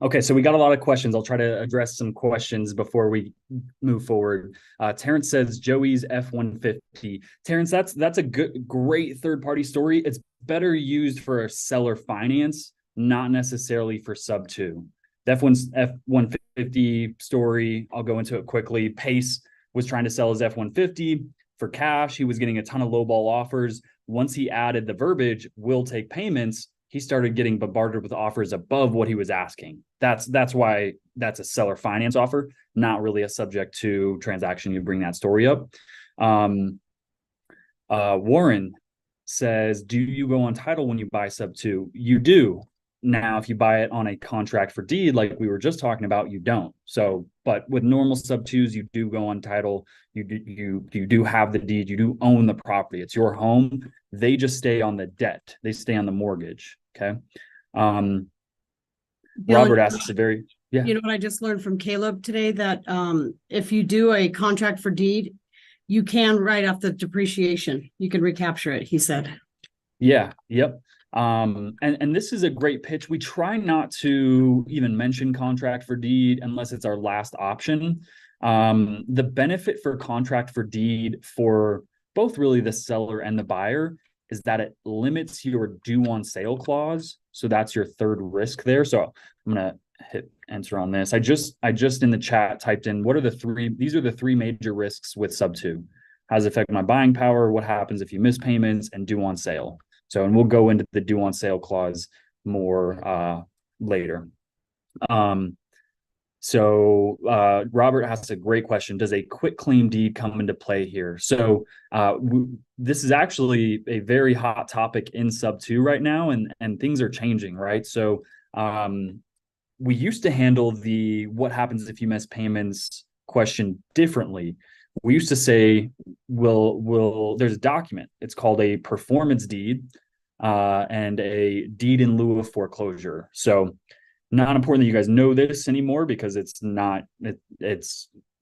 Okay, so we got a lot of questions. I'll try to address some questions before we move forward. Terrence says Joey's F-150. Terrence, that's a great third-party story. It's better used for a seller finance, not necessarily for sub two. The F-150 story, I'll go into it quickly. Pace was trying to sell his F-150 for cash. He was getting a ton of lowball offers. Once he added the verbiage, "will take payments," he started getting bombarded with offers above what he was asking. That's why that's a seller finance offer, not really a subject to transaction. You bring that story up. Warren says, do you go on title when you buy sub two? You do. Now, if you buy it on a contract for deed, like we were just talking about, you don't. So, but with normal sub twos, you do go on title. You do have the deed. You do own the property. It's your home. They just stay on the debt. They stay on the mortgage. Okay. Robert asks a very yeah. You know what I just learned from Caleb today, that if you do a contract for deed, you can write off the depreciation. You can recapture it, he said. Yeah. Yep. And this is a great pitch. We try not to even mention contract for deed unless it's our last option. The benefit for contract for deed for both really the seller and the buyer is that it limits your due on sale clause. So that's your third risk there. So I'm going to hit enter on this. I just in the chat typed in, these are the three major risks with sub two. How does it affect my buying power? What happens if you miss payments, and due on sale? So, and we'll go into the due on sale clause more later. So Robert asked a great question. Does a quitclaim deed come into play here? So this is actually a very hot topic in sub 2 right now, and things are changing, right? So we used to handle the what happens if you miss payments question differently. We used to say, there's a document. It's called a performance deed and a deed in lieu of foreclosure. So not important that you guys know this anymore because it's not, it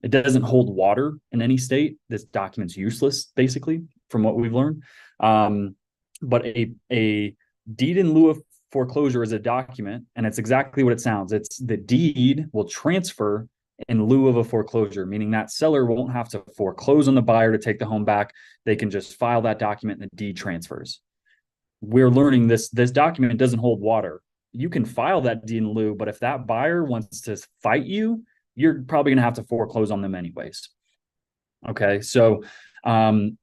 doesn't hold water in any state. This document's useless, basically, from what we've learned. But a deed in lieu of foreclosure is a document, and it's exactly what it sounds. It's the deed will transfer in lieu of a foreclosure, meaning that seller won't have to foreclose on the buyer to take the home back. They can just file that document and the deed transfers. We're learning this document doesn't hold water. You can file that deed in lieu, but if that buyer wants to fight you, you're probably going to have to foreclose on them anyways. Okay, so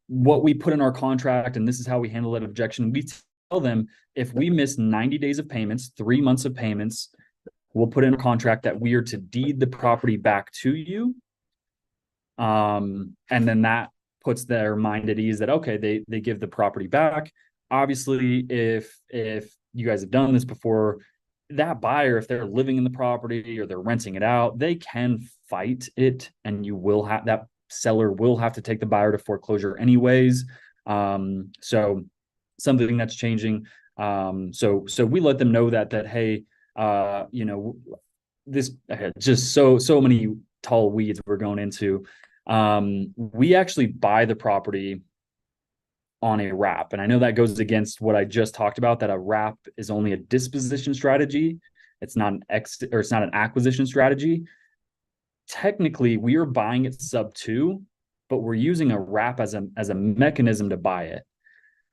what we put in our contract, and this is how we handle that objection, we tell them if we miss 90 days of payments, 3 months of payments, we'll put in a contract that we are to deed the property back to you. And then that puts their mind at ease that, okay, they give the property back. Obviously, if you guys have done this before, that buyer, if they're living in the property or they're renting it out, they can fight it, and you will have that seller will have to take the buyer to foreclosure anyways. So something that's changing. So we let them know that hey, this just so many tall weeds we're going into. We actually buy the property on a wrap. And I know that goes against what I just talked about, that a wrap is only a disposition strategy. It's not it's not an acquisition strategy. Technically, we are buying it sub 2, but we're using a wrap as a mechanism to buy it.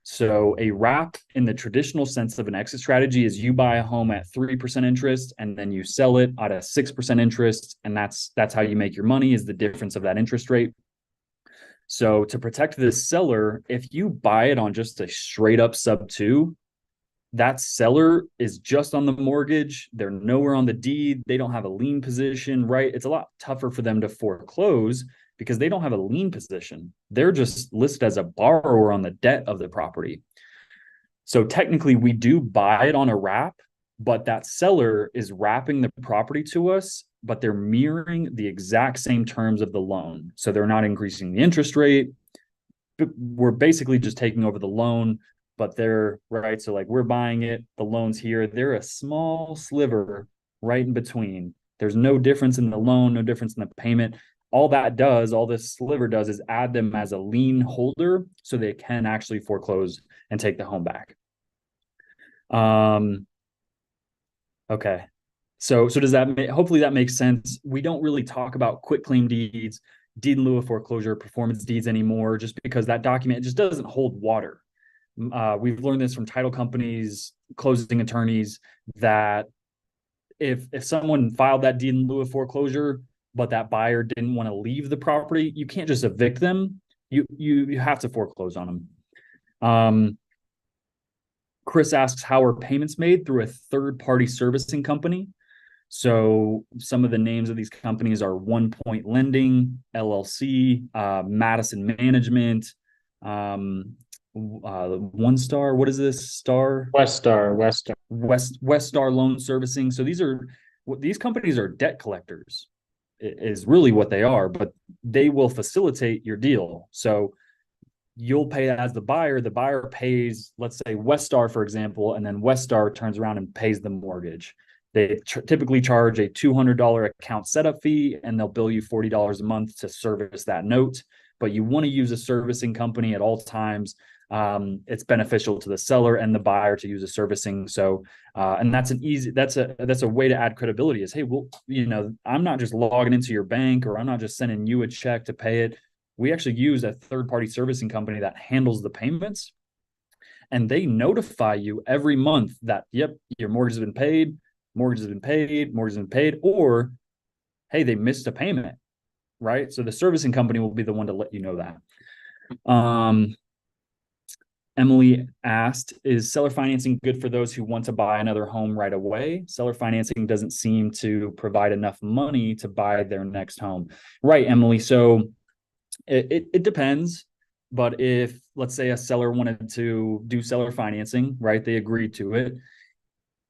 So a wrap in the traditional sense of an exit strategy is you buy a home at 3% interest and then you sell it at a 6% interest. And that's how you make your money, is the difference of that interest rate. So to protect this seller, if you buy it on just a straight up sub 2, that seller is just on the mortgage. They're nowhere on the deed. They don't have a lien position, right? It's a lot tougher for them to foreclose because they don't have a lien position. They're just listed as a borrower on the debt of the property. So technically we do buy it on a wrap, but that seller is wrapping the property to us, but they're mirroring the exact same terms of the loan. So they're not increasing the interest rate. We're basically just taking over the loan, but they're right. So like we're buying it, the loan's here. They're a small sliver right in between. There's no difference in the loan, no difference in the payment. All this sliver does is add them as a lien holder so they can actually foreclose and take the home back. Okay. So does that hopefully that makes sense. We don't really talk about quitclaim deeds, deed in lieu of foreclosure, performance deeds anymore, just because that document just doesn't hold water. We've learned this from title companies, closing attorneys, that if someone filed that deed in lieu of foreclosure, but that buyer didn't want to leave the property, you can't just evict them. You have to foreclose on them. Chris asks, how are payments made? Through a third-party servicing company. So some of the names of these companies are One Point Lending, LLC, Madison Management, One Star. What is this? Westar. Westar Loan Servicing. So these companies are debt collectors, is really what they are, but they will facilitate your deal. So you'll pay as the buyer pays, let's say Westar, for example, and then Westar turns around and pays the mortgage. They typically charge a $200 account setup fee, and they'll bill you $40 a month to service that note. But you want to use a servicing company at all times. It's beneficial to the seller and the buyer to use a servicing. So, and that's a way to add credibility is, hey, well, I'm not just logging into your bank, or I'm not just sending you a check to pay it. We actually use a third-party servicing company that handles the payments, and they notify you every month that, yep, your mortgage has been paid, or, hey, they missed a payment, right? So the servicing company will be the one to let you know that. Emily asked, is seller financing good for those who want to buy another home right away? Seller financing doesn't seem to provide enough money to buy their next home. Right, Emily. So it depends. But if, let's say, a seller wanted to do seller financing, right, they agreed to it.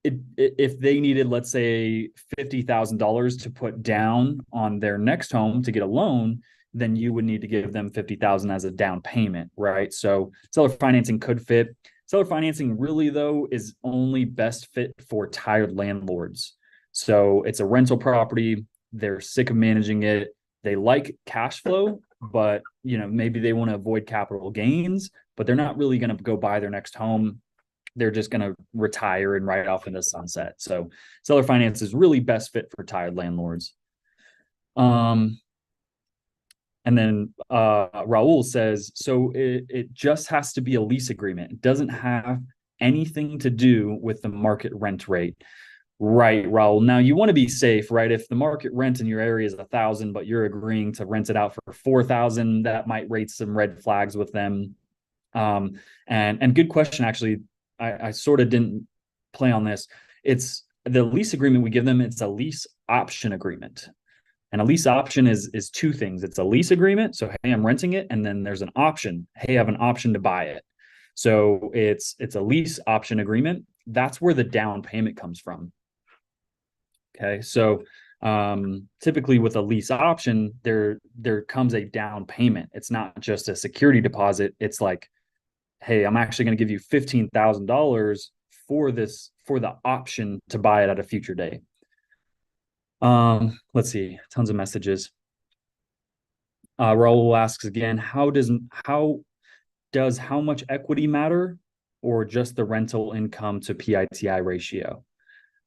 If they needed, let's say, $50,000 to put down on their next home to get a loan, then you would need to give them 50,000 as a down payment, right? So seller financing could fit. Seller financing really, though, is only best fit for tired landlords. So it's a rental property. They're sick of managing it. They like cash flow, but maybe they want to avoid capital gains, but they're not really going to go buy their next home. They're just going to retire and ride off in the sunset. So seller finance is really best fit for tired landlords. And then Raul says, so it just has to be a lease agreement. It doesn't have anything to do with the market rent rate. Right, Raul. Now you want to be safe, right? If the market rent in your area is 1,000, but you're agreeing to rent it out for 4,000, that might raise some red flags with them. And good question, actually. I sort of didn't play on this. It's the lease agreement we give them. It's a lease option agreement. And a lease option is two things. It's a lease agreement. So, hey, I'm renting it. And then there's an option. Hey, I have an option to buy it. So it's a lease option agreement. That's where the down payment comes from. Okay. So typically with a lease option, there comes a down payment. It's not just a security deposit. It's like, hey, I'm actually going to give you $15,000 for the option to buy it at a future date. Let's see, tons of messages. Raul asks again, how much equity matter, or just the rental income to PITI ratio?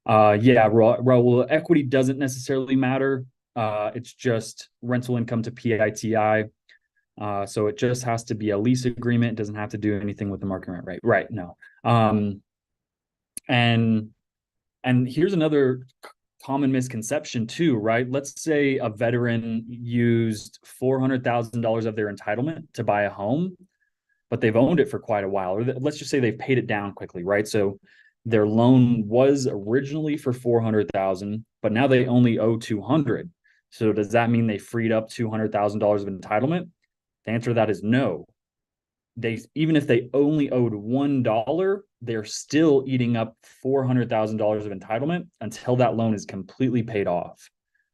Yeah, Raul, equity doesn't necessarily matter. It's just rental income to PITI. So it just has to be a lease agreement. It doesn't have to do anything with the market rent rate. Right. No. And here's another common misconception too, right? Let's say a veteran used $400,000 of their entitlement to buy a home, but they've owned it for quite a while. Or let's just say they've paid it down quickly, right? So their loan was originally for 400,000, but now they only owe 200. So does that mean they freed up $200,000 of entitlement? The answer to that is no. Even if they only owed $1, they're still eating up $400,000 of entitlement until that loan is completely paid off.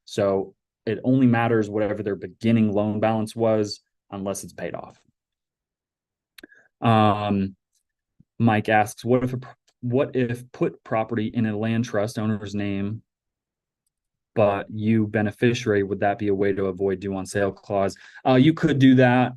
So it only matters whatever their beginning loan balance was, unless it's paid off. Mike asks, what if put property in a land trust owner's name, but you beneficiary, would that be a way to avoid due on sale clause? You could do that.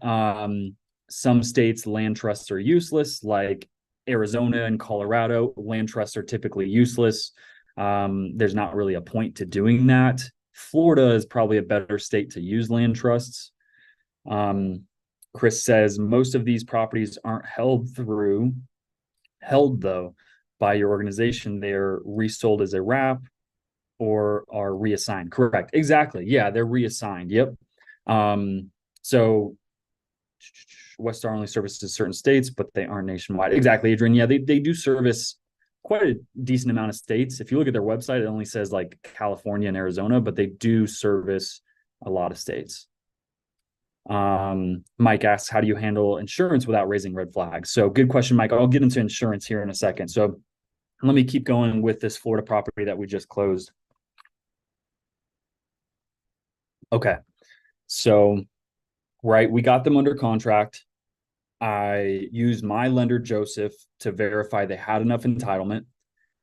Some states, land trusts are useless, like Arizona and Colorado. Land trusts are typically useless. There's not really a point to doing that. Florida is probably a better state to use land trusts. Chris says most of these properties aren't held though by your organization. They're resold as a wrap or are reassigned. Correct. Exactly. Yeah, they're reassigned. Yep. So Westar only services certain states, but they aren't nationwide. Exactly, Adrian. Yeah, they do service quite a decent amount of states. If you look at their website, it only says like California and Arizona, but they do service a lot of states. Mike asks, how do you handle insurance without raising red flags? So good question, Mike. I'll get into insurance here in a second. So let me keep going with this Florida property that we just closed. Okay. So, right, we got them under contract. I used my lender, Joseph, to verify they had enough entitlement.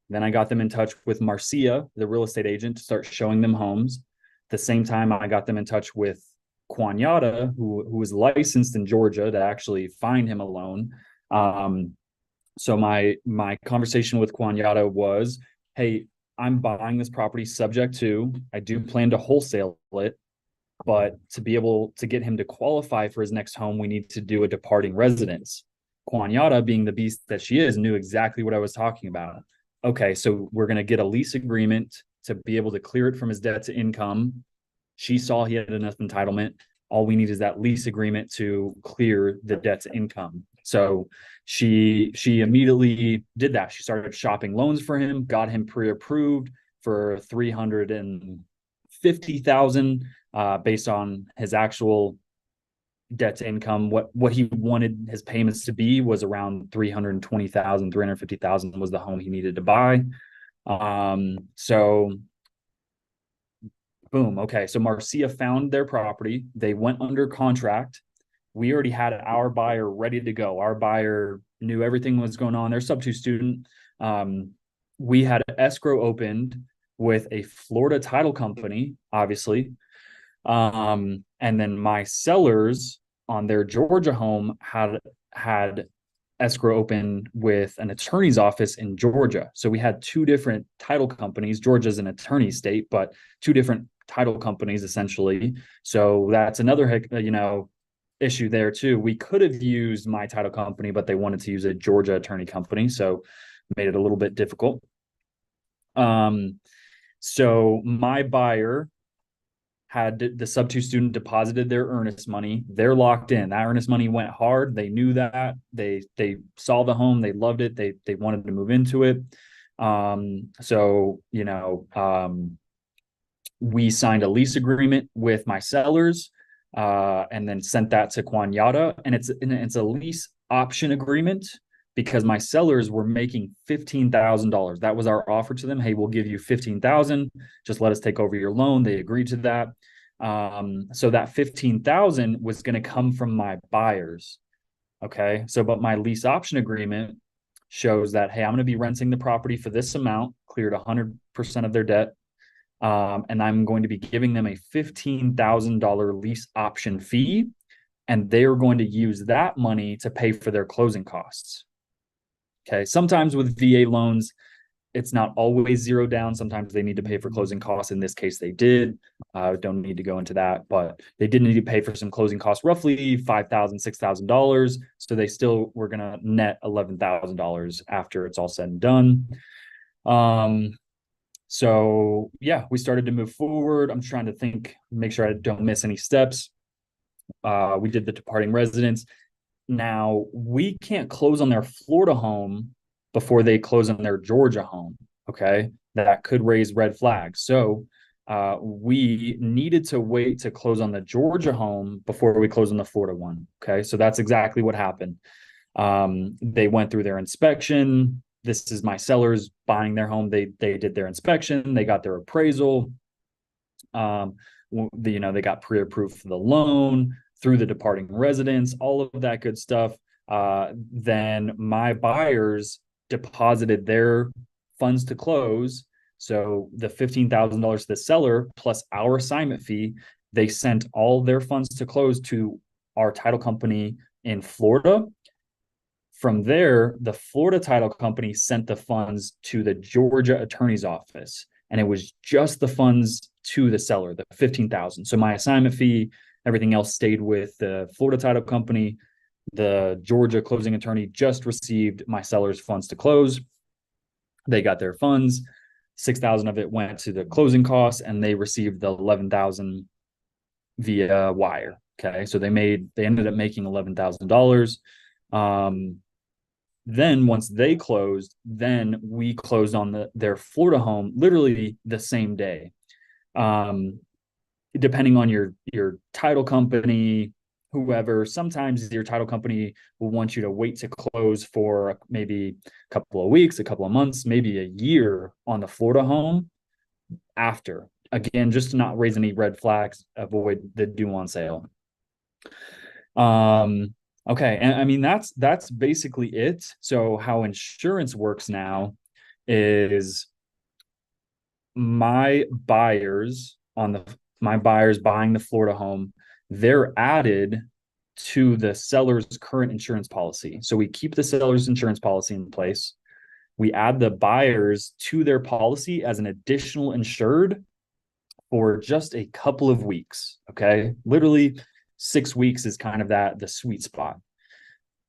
Then I got them in touch with Marcia, the real estate agent, to start showing them homes. At the same time, I got them in touch with Quanyata, who was licensed in Georgia, to actually find him a loan. So my conversation with Quanyata was, hey, I'm buying this property subject to, I do plan to wholesale it, but to be able to get him to qualify for his next home, we need to do a departing residence. Quanyata, being the beast that she is, knew exactly what I was talking about. Okay, so we're going to get a lease agreement to be able to clear it from his debt to income. She saw he had enough entitlement. All we need is that lease agreement to clear the debt to income. So she immediately did that. She started shopping loans for him, got him pre-approved for 350,000 based on his actual debt to income. What he wanted his payments to be was around 320,000, 350,000 was the home he needed to buy. So boom. Okay. So Marcia found their property. They went under contract. We already had our buyer ready to go. Our buyer knew everything was going on. They're sub-2 student. We had escrow opened with a Florida title company, obviously. And then my sellers on their Georgia home had escrow open with an attorney's office in Georgia. So we had two different title companies. Georgia's an attorney state, but two different title companies essentially. So that's another, issue there too. We could have used my title company, but they wanted to use a Georgia attorney company. So made it a little bit difficult. So my buyer had the sub-2 student deposited their earnest money. They're locked in. That earnest money went hard. They knew that. They saw the home. They loved it. They wanted to move into it. We signed a lease agreement with my sellers, and then sent that to Quanyata. And it's a lease option agreement because my sellers were making $15,000. That was our offer to them. Hey, we'll give you $15,000. Just let us take over your loan. They agreed to that. So that $15,000 was going to come from my buyers. Okay. So, but my lease option agreement shows that, hey, I'm going to be renting the property for this amount, cleared 100% of their debt. And I'm going to be giving them a $15,000 lease option fee, and they're going to use that money to pay for their closing costs. Okay. Sometimes with VA loans, it's not always zero down. Sometimes they need to pay for closing costs. In this case, they did. Don't need to go into that, but they did need to pay for some closing costs, roughly $5,000, $6,000. So they still were going to net $11,000 after it's all said and done. So yeah, we started to move forward. I'm trying to think, make sure I don't miss any steps. We did the departing residents. Now we can't close on their Florida home before they close on their Georgia home. Okay. That could raise red flags. So we needed to wait to close on the Georgia home before we close on the Florida one. Okay. So that's exactly what happened. They went through their inspection. This is my sellers buying their home. They did their inspection. They got their appraisal. They got pre-approved for the loan through the departing residents, all of that good stuff. Then my buyers deposited their funds to close. So the $15,000 to the seller plus our assignment fee, they sent all their funds to close to our title company in Florida. From there, the Florida title company sent the funds to the Georgia attorney's office, and it was just the funds to the seller, the $15,000. So my assignment fee, everything else stayed with the Florida title company. The Georgia closing attorney just received my seller's funds to close. They got their funds. 6,000 of it went to the closing costs, and they received the 11,000 via wire. Okay, so they ended up making $11,000. Then once they closed, then we closed on their Florida home literally the same day. Depending on your title company, whoever, sometimes your title company will want you to wait to close for maybe a couple of weeks, a couple of months, maybe a year on the Florida home after. Again, just to not raise any red flags, avoid the due on sale. Okay. And I mean, that's basically it. So how insurance works now is my buyers buying the Florida home, they're added to the seller's current insurance policy. So we keep the seller's insurance policy in place. We add the buyers to their policy as an additional insured for just a couple of weeks. Okay. Literally 6 weeks is kind of the sweet spot.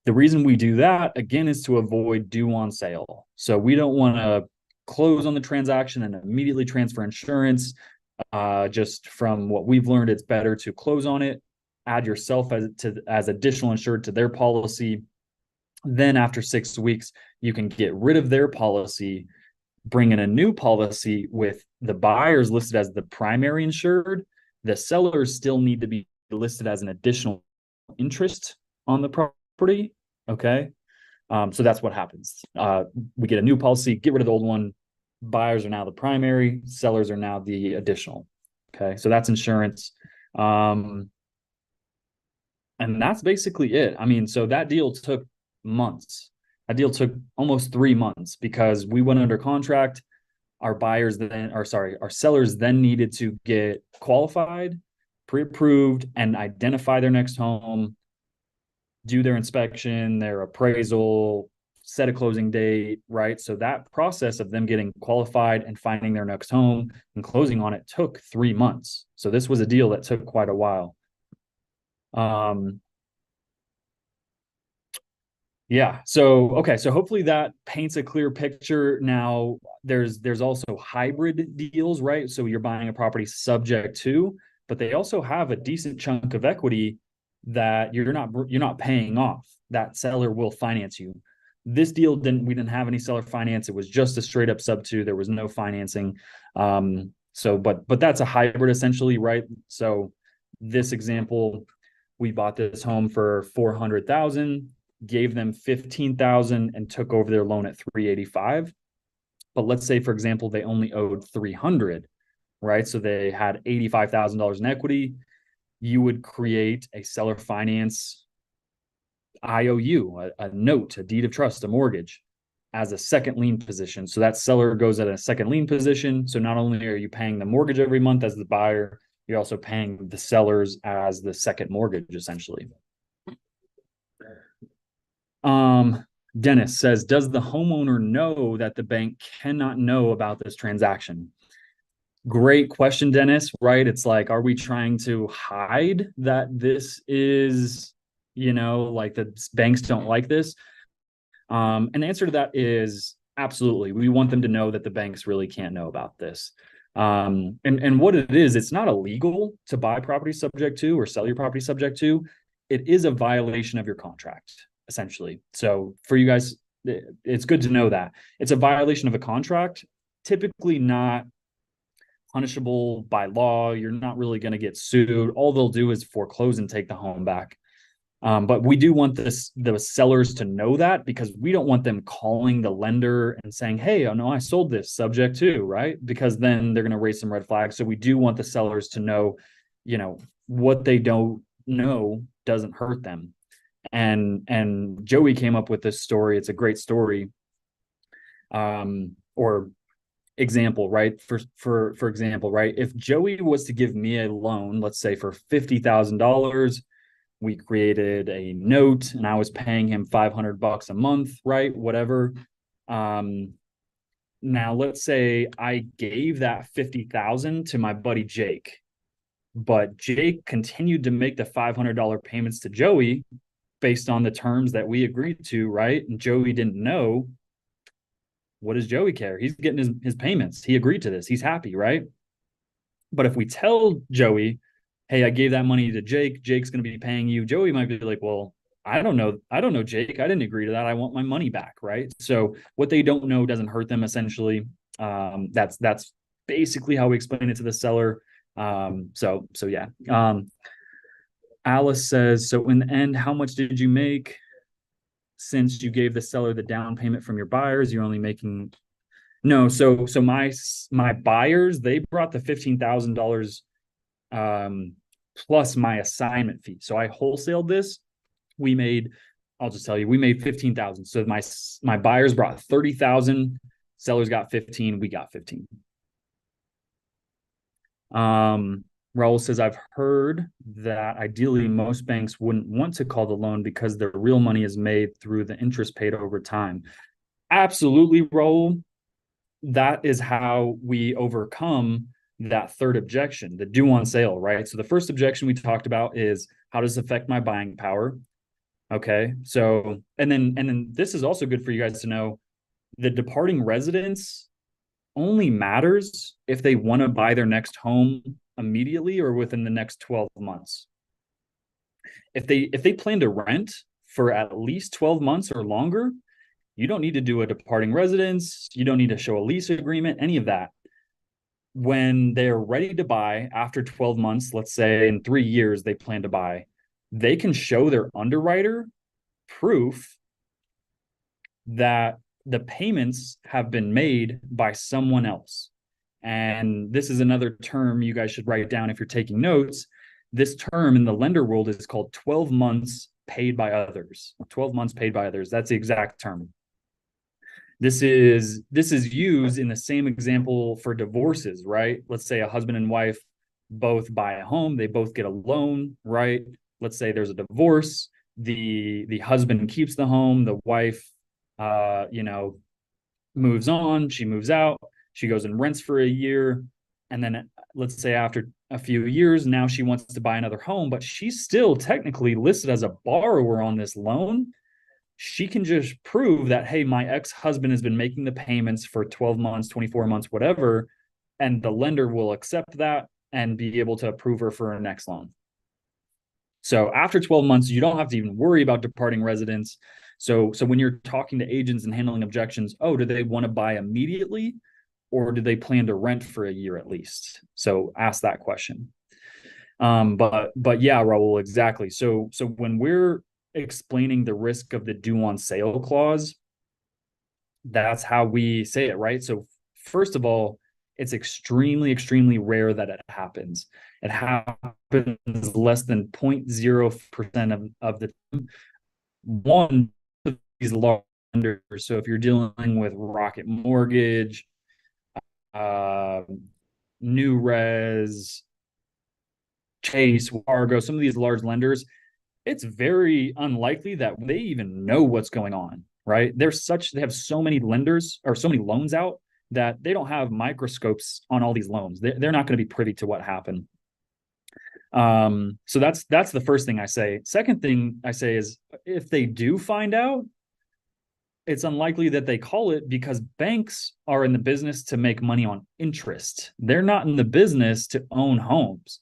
The reason we do that, again, is to avoid due on sale. So we don't want to close on the transaction and immediately transfer insurance. Just from what we've learned, it's better to close on it, add yourself as additional insured to their policy, Then after 6 weeks, you can get rid of their policy, bring in a new policy with the buyers listed as the primary insured. The sellers still need to be listed as an additional interest on the property. Okay. So that's what happens. We get a new policy, get rid of the old one. Buyers are now the primary, sellers are now the additional. Okay. So that's insurance. And that's basically it. I mean, so that deal took months. That deal took almost 3 months because we went under contract. Our sellers then needed to get qualified, pre-approved, and identify their next home, do their inspection, their appraisal, set a closing date, right? So that process of them getting qualified and finding their next home and closing on it took 3 months. So this was a deal that took quite a while. Yeah. So, okay. So hopefully that paints a clear picture. Now there's also hybrid deals, right? So you're buying a property subject to, but they also have a decent chunk of equity that you're not paying off. That seller will finance you. This deal we didn't have any seller finance. It was just a straight up sub to. There was no financing. But that's a hybrid essentially, right? So this example, we bought this home for $400,000, gave them $15,000 and took over their loan at $385. But let's say, for example, they only owed $300, right? So they had $85,000 in equity. You would create a seller finance IOU, a note, a deed of trust, a mortgage as a second lien position. So that seller goes at a second lien position. So not only are you paying the mortgage every month as the buyer, you're also paying the sellers as the second mortgage, essentially. Dennis says, does the homeowner know that the bank cannot know about this transaction? Great question, Dennis, right? It's like, are we trying to hide that this is, like the banks don't like this? And the answer to that is absolutely. We want them to know that the banks really can't know about this. And what it is, it's not illegal to buy property subject to or sell your property subject to. It is a violation of your contract, essentially. So for you guys, it's good to know that it's a violation of a contract, typically not punishable by law. You're not really going to get sued. All they'll do is foreclose and take the home back. But we do want the sellers to know that, because we don't want them calling the lender and saying, hey, oh no, I sold this subject to, right? Because then they're going to raise some red flags. So we do want the sellers to know, what they don't know doesn't hurt them. And Joey came up with this story. It's a great story. Or example, right? For example, right? If Joey was to give me a loan, let's say for $50,000, we created a note and I was paying him $500 a month, right? Whatever. Now let's say I gave that $50,000 to my buddy Jake, but Jake continued to make the $500 payments to Joey based on the terms that we agreed to, right? And Joey didn't know. What does Joey care? He's getting his payments. He agreed to this. He's happy, right? But if we tell Joey, hey, I gave that money to Jake, Jake's going to be paying you, Joey might be like, well, I don't know, Jake, I didn't agree to that. I want my money back, right? So what they don't know doesn't hurt them, essentially. That's basically how we explain it to the seller. So yeah. Alice says, so in the end, how much did you make? Since you gave the seller the down payment from your buyers, you're only making so my buyers, they brought the $15,000 plus my assignment fee. So I wholesaled this. I'll just tell you, we made 15,000. So my buyers brought 30,000, sellers got 15, we got 15. Raul says, I've heard that ideally most banks wouldn't want to call the loan because their real money is made through the interest paid over time. Absolutely, Raul. That is how we overcome that third objection, the due on sale, right? So the first objection we talked about is, how does it affect my buying power? Okay. So, and then this is also good for you guys to know, the departing residence only matters if they want to buy their next home immediately or within the next 12 months. If they plan to rent for at least 12 months or longer, you don't need to do a departing residence. You don't need to show a lease agreement, any of that. When they're ready to buy after 12 months, let's say in 3 years they plan to buy, they can show their underwriter proof that the payments have been made by someone else. And this is another term you guys should write down if you're taking notes. This term in the lender world is called 12 months paid by others. 12 months paid by others. That's the exact term. This is used in the same example for divorces, right? Let's say a husband and wife both buy a home, they both get a loan, right? Let's say there's a divorce, the husband keeps the home, the wife moves on, she moves out, she goes and rents for a year, and then let's say after a few years, now she wants to buy another home, but she's still technically listed as a borrower on this loan. She can just prove that, hey, my ex-husband has been making the payments for 12 months, 24 months, whatever, and the lender will accept that and be able to approve her for her next loan. So after 12 months, you don't have to even worry about departing residence. So when you're talking to agents and handling objections, oh, do they want to buy immediately, or do they plan to rent for a year at least? So ask that question. But yeah, Raul, exactly. So when we're explaining the risk of the due on sale clause, that's how we say it, right? So first of all, it's extremely, extremely rare that it happens. It happens less than 0.0% of the time. One of these large lenders, so if you're dealing with Rocket Mortgage, New Res, Chase, Fargo, some of these large lenders, it's very unlikely that they even know what's going on, right? They have so many lenders or so many loans out that they don't have microscopes on all these loans. They're not going to be privy to what happened. So that's the first thing I say. Second thing I say is, if they do find out, it's unlikely that they call it, because banks are in the business to make money on interest. They're not in the business to own homes.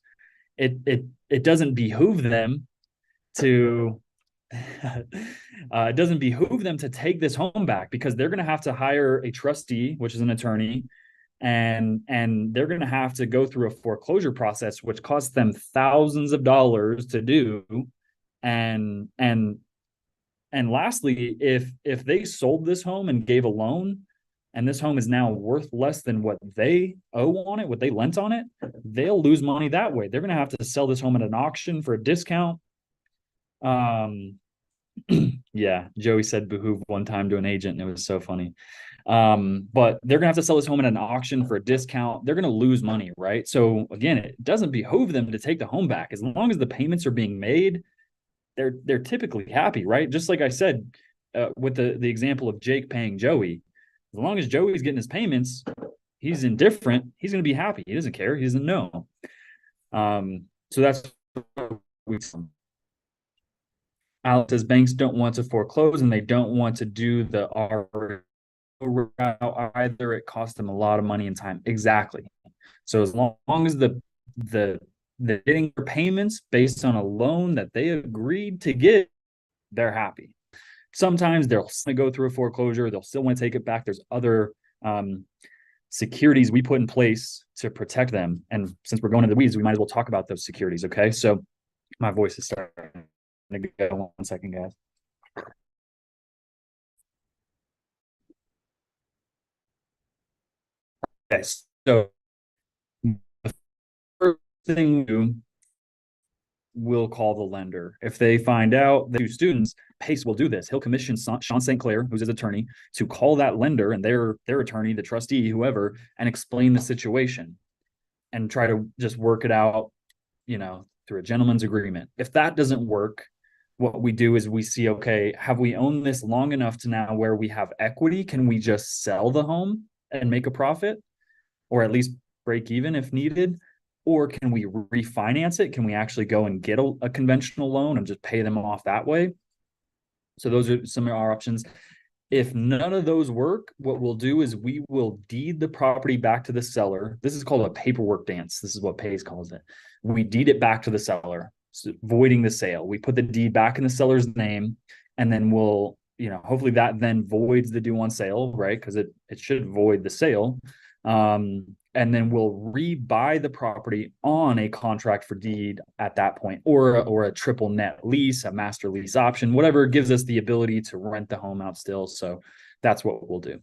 It doesn't behoove them to it doesn't behoove them to take this home back, because they're going to have to hire a trustee, which is an attorney, and they're going to have to go through a foreclosure process, which costs them thousands of dollars to do. And lastly, if they sold this home and gave a loan, and this home is now worth less than what they owe on it, what they lent on it, they'll lose money that way. They're going to have to sell this home at an auction for a discount. Yeah, Joey said behoove one time to an agent, and it was so funny. But they're gonna have to sell this home at an auction for a discount. They're gonna lose money, right? So again, it doesn't behoove them to take the home back. As long as the payments are being made, they're typically happy, right? Just like I said, with the example of Jake paying Joey, as long as Joey's getting his payments, he's indifferent, he's gonna be happy. He doesn't care, he doesn't know. So that's what we Alex says banks don't want to foreclose, and they don't want to do the R route either. It costs them a lot of money and time. Exactly. So as long as the getting their payments based on a loan that they agreed to get, they're happy. Sometimes they'll go through a foreclosure. They'll still want to take it back. There's other securities we put in place to protect them. And since we're going to the weeds, we might as well talk about those securities. Okay. So my voice is starting to go. 1 second, guys. Okay, so the first thing we'll call the lender. If they find out the students, Pace will do this. He'll commission Sean St. Clair, who's his attorney, to call that lender and their attorney, the trustee, whoever, and explain the situation and try to just work it out, through a gentleman's agreement. If that doesn't work, what we do is we see, okay, have we owned this long enough to now where we have equity? Can we just sell the home and make a profit, or at least break even if needed? Or can we refinance it? Can we actually go and get a conventional loan and just pay them off that way? So those are some of our options. If none of those work, what we'll do is we will deed the property back to the seller. This is called a paperwork dance. This is what Pace calls it. We deed it back to the seller. voiding the sale. We put the deed back in the seller's name, and then we'll, hopefully that then voids the due on sale, right? Because it should void the sale. And then we'll rebuy the property on a contract for deed at that point, or a triple net lease, a master lease option, whatever gives us the ability to rent the home out still. So that's what we'll do.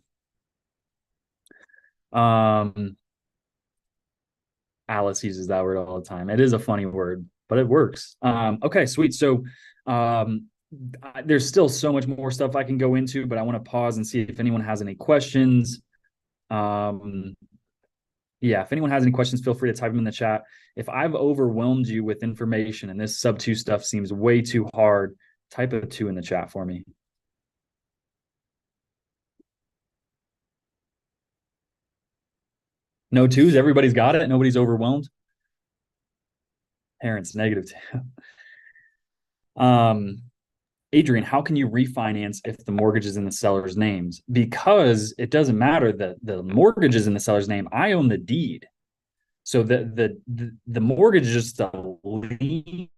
Alice uses that word all the time. It is a funny word, but it works. Okay, sweet. So there's still so much more stuff I can go into, but I want to pause and see if anyone has any questions. Yeah, if anyone has any questions, feel free to type them in the chat. If I've overwhelmed you with information and this sub 2 stuff seems way too hard, type a 2 in the chat for me. No 2s? Everybody's got it? Nobody's overwhelmed? Parents, -2. Adrian, how can you refinance if the mortgage is in the seller's names? Because it doesn't matter that the mortgage is in the seller's name. I own the deed. So the mortgage is just a lien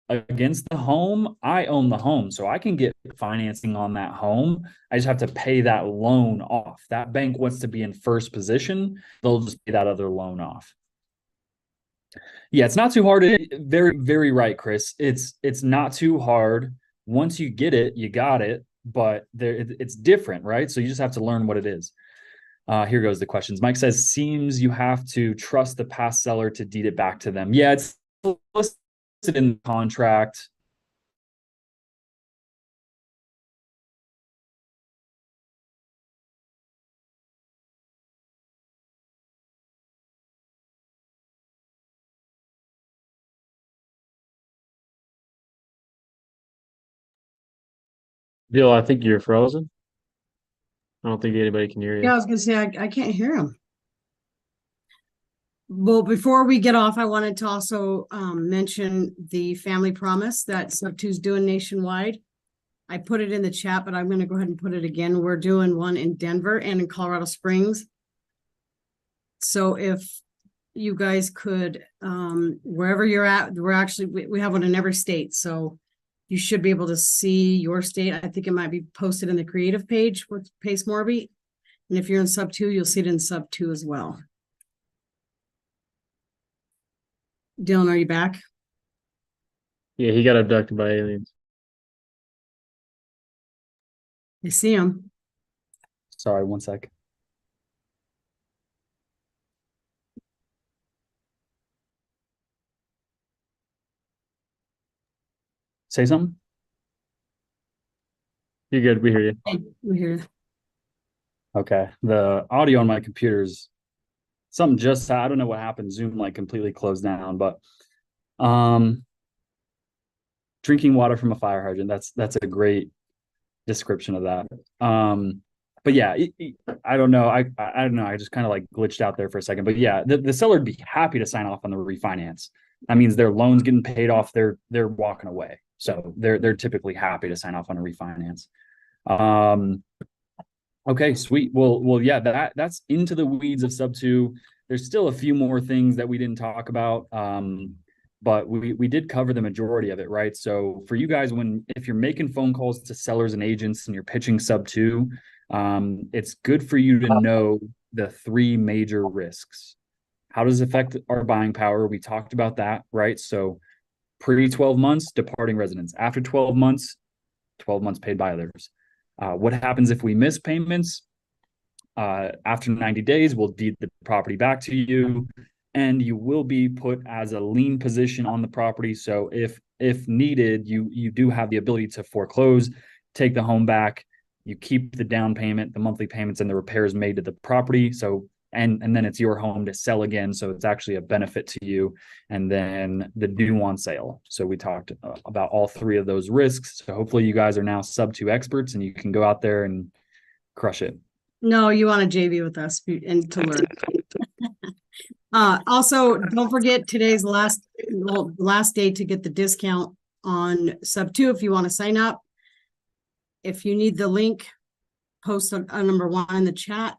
against the home. I own the home, so I can get financing on that home. I just have to pay that loan off. That bank wants to be in first position. They'll just pay that other loan off. Yeah, it's not too hard. Very, very right, Chris. It's not too hard. Once you get it, you got it, but it's different, right? So you just have to learn what it is. Here goes the questions. Mike says, seems you have to trust the past seller to deed it back to them. Yeah, it's listed in the contract. Bill, I think you're frozen. I don't think anybody can hear you. Yeah, I was gonna say I can't hear him. Well, before we get off, I wanted to also mention the family promise that sub 2 is doing nationwide. I put it in the chat, but I'm going to go ahead and put it again. We're doing one in Denver and in Colorado Springs. So if you guys could, wherever you're at, we have one in every state. So you should be able to see your state. I think it might be posted in the creative page with Pace Morby. And if you're in sub 2, you'll see it in sub 2 as well. Dylan, are you back? Yeah, he got abducted by aliens. I see him. Sorry, one sec. Say something. You're good. We hear you. Hey, we hear you. Okay. The audio on my computer's something just, I don't know what happened. Zoom like completely closed down, but drinking water from a fire hydrant. That's a great description of that. But yeah, I don't know. I don't know. I just kind of like glitched out there for a second, but yeah, the seller would be happy to sign off on the refinance. That means their loan's getting paid off. They're walking away. So they're typically happy to sign off on a refinance. Okay, sweet. Well, yeah, that's into the weeds of sub 2. There's still a few more things that we didn't talk about. But we did cover the majority of it, right? So for you guys, if you're making phone calls to sellers and agents and you're pitching sub 2, it's good for you to know the 3 major risks. How does it affect our buying power? We talked about that, right? So pre 12 months, departing residents. After 12 months paid by others. What happens if we miss payments? After 90 days, we'll deed the property back to you, and you will be put as a lien position on the property. So if needed, you do have the ability to foreclose, take the home back, you keep the down payment, the monthly payments, and the repairs made to the property. So and then it's your home to sell again. So it's actually a benefit to you. And then the due on sale. So we talked about all 3 of those risks. So hopefully you guys are now sub 2 experts and you can go out there and crush it. No, you want to JV with us and to learn. Also, don't forget today's last day to get the discount on sub 2 if you want to sign up. If you need the link, post on number 1 in the chat,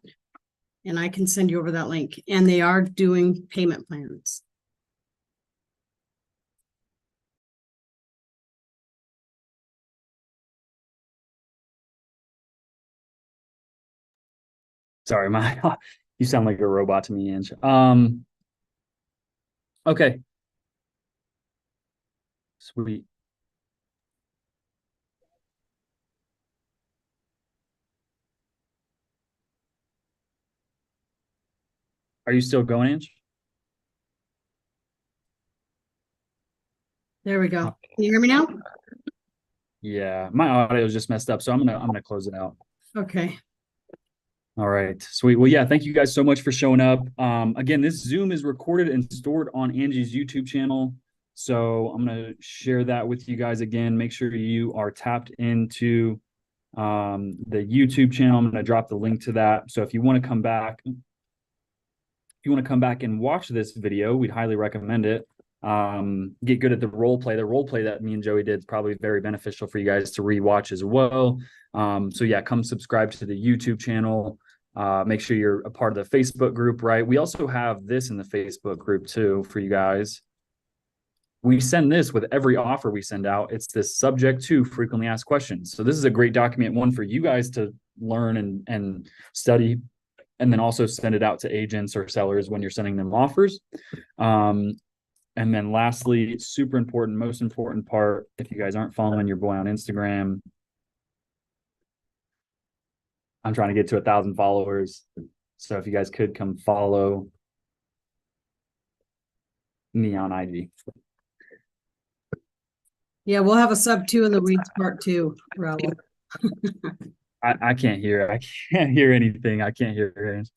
and I can send you over that link. And they are doing payment plans. Sorry, my you sound like a robot to me, Ange. Okay. Sweet. Are you still going, Ange? There we go. Can you hear me now? Yeah, my audio is just messed up, so I'm gonna close it out. Okay. All right, sweet. Well, yeah, thank you guys so much for showing up. Again, this Zoom is recorded and stored on Angie's YouTube channel. So I'm gonna share that with you guys again. Make sure you are tapped into the YouTube channel. I'm gonna drop the link to that. So if you want to come back, and watch this video, we'd highly recommend it. Get good at the role play. The role play that me and Joey did is probably very beneficial for you guys to rewatch as well. So yeah, come subscribe to the YouTube channel. Make sure you're a part of the Facebook group, right? We also have this in the Facebook group too for you guys. We send this with every offer we send out. It's this subject to frequently asked questions. So this is a great document, one for you guys to learn and study, and then also send it out to agents or sellers when you're sending them offers. And then lastly, super important, most important part, if you guys aren't following your boy on Instagram, I'm trying to get to 1,000 followers. So if you guys could come follow me on IG. Yeah, we'll have a sub 2 in the weeds part 2, Raul. I can't hear. I can't hear anything. I can't hear it.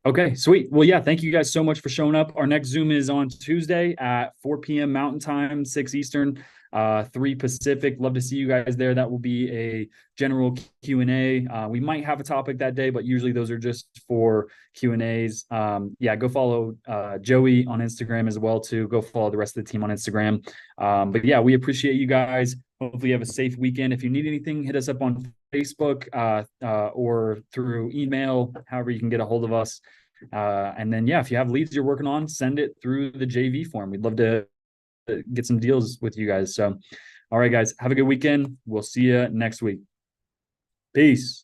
Okay, sweet. Well, yeah, thank you guys so much for showing up. Our next Zoom is on Tuesday at 4 p.m. Mountain Time, 6 Eastern, 3 Pacific. Love to see you guys there. That will be a general Q&A. We might have a topic that day, but usually those are just for Q&As. Yeah, go follow Joey on Instagram as well, too. Go follow the rest of the team on Instagram. But yeah, we appreciate you guys. Hopefully you have a safe weekend. If you need anything, hit us up on Facebook or through email, however you can get a hold of us. And then, yeah, if you have leads you're working on, send it through the JV form. We'd love to get some deals with you guys. So, all right, guys, have a good weekend. We'll see you next week. Peace.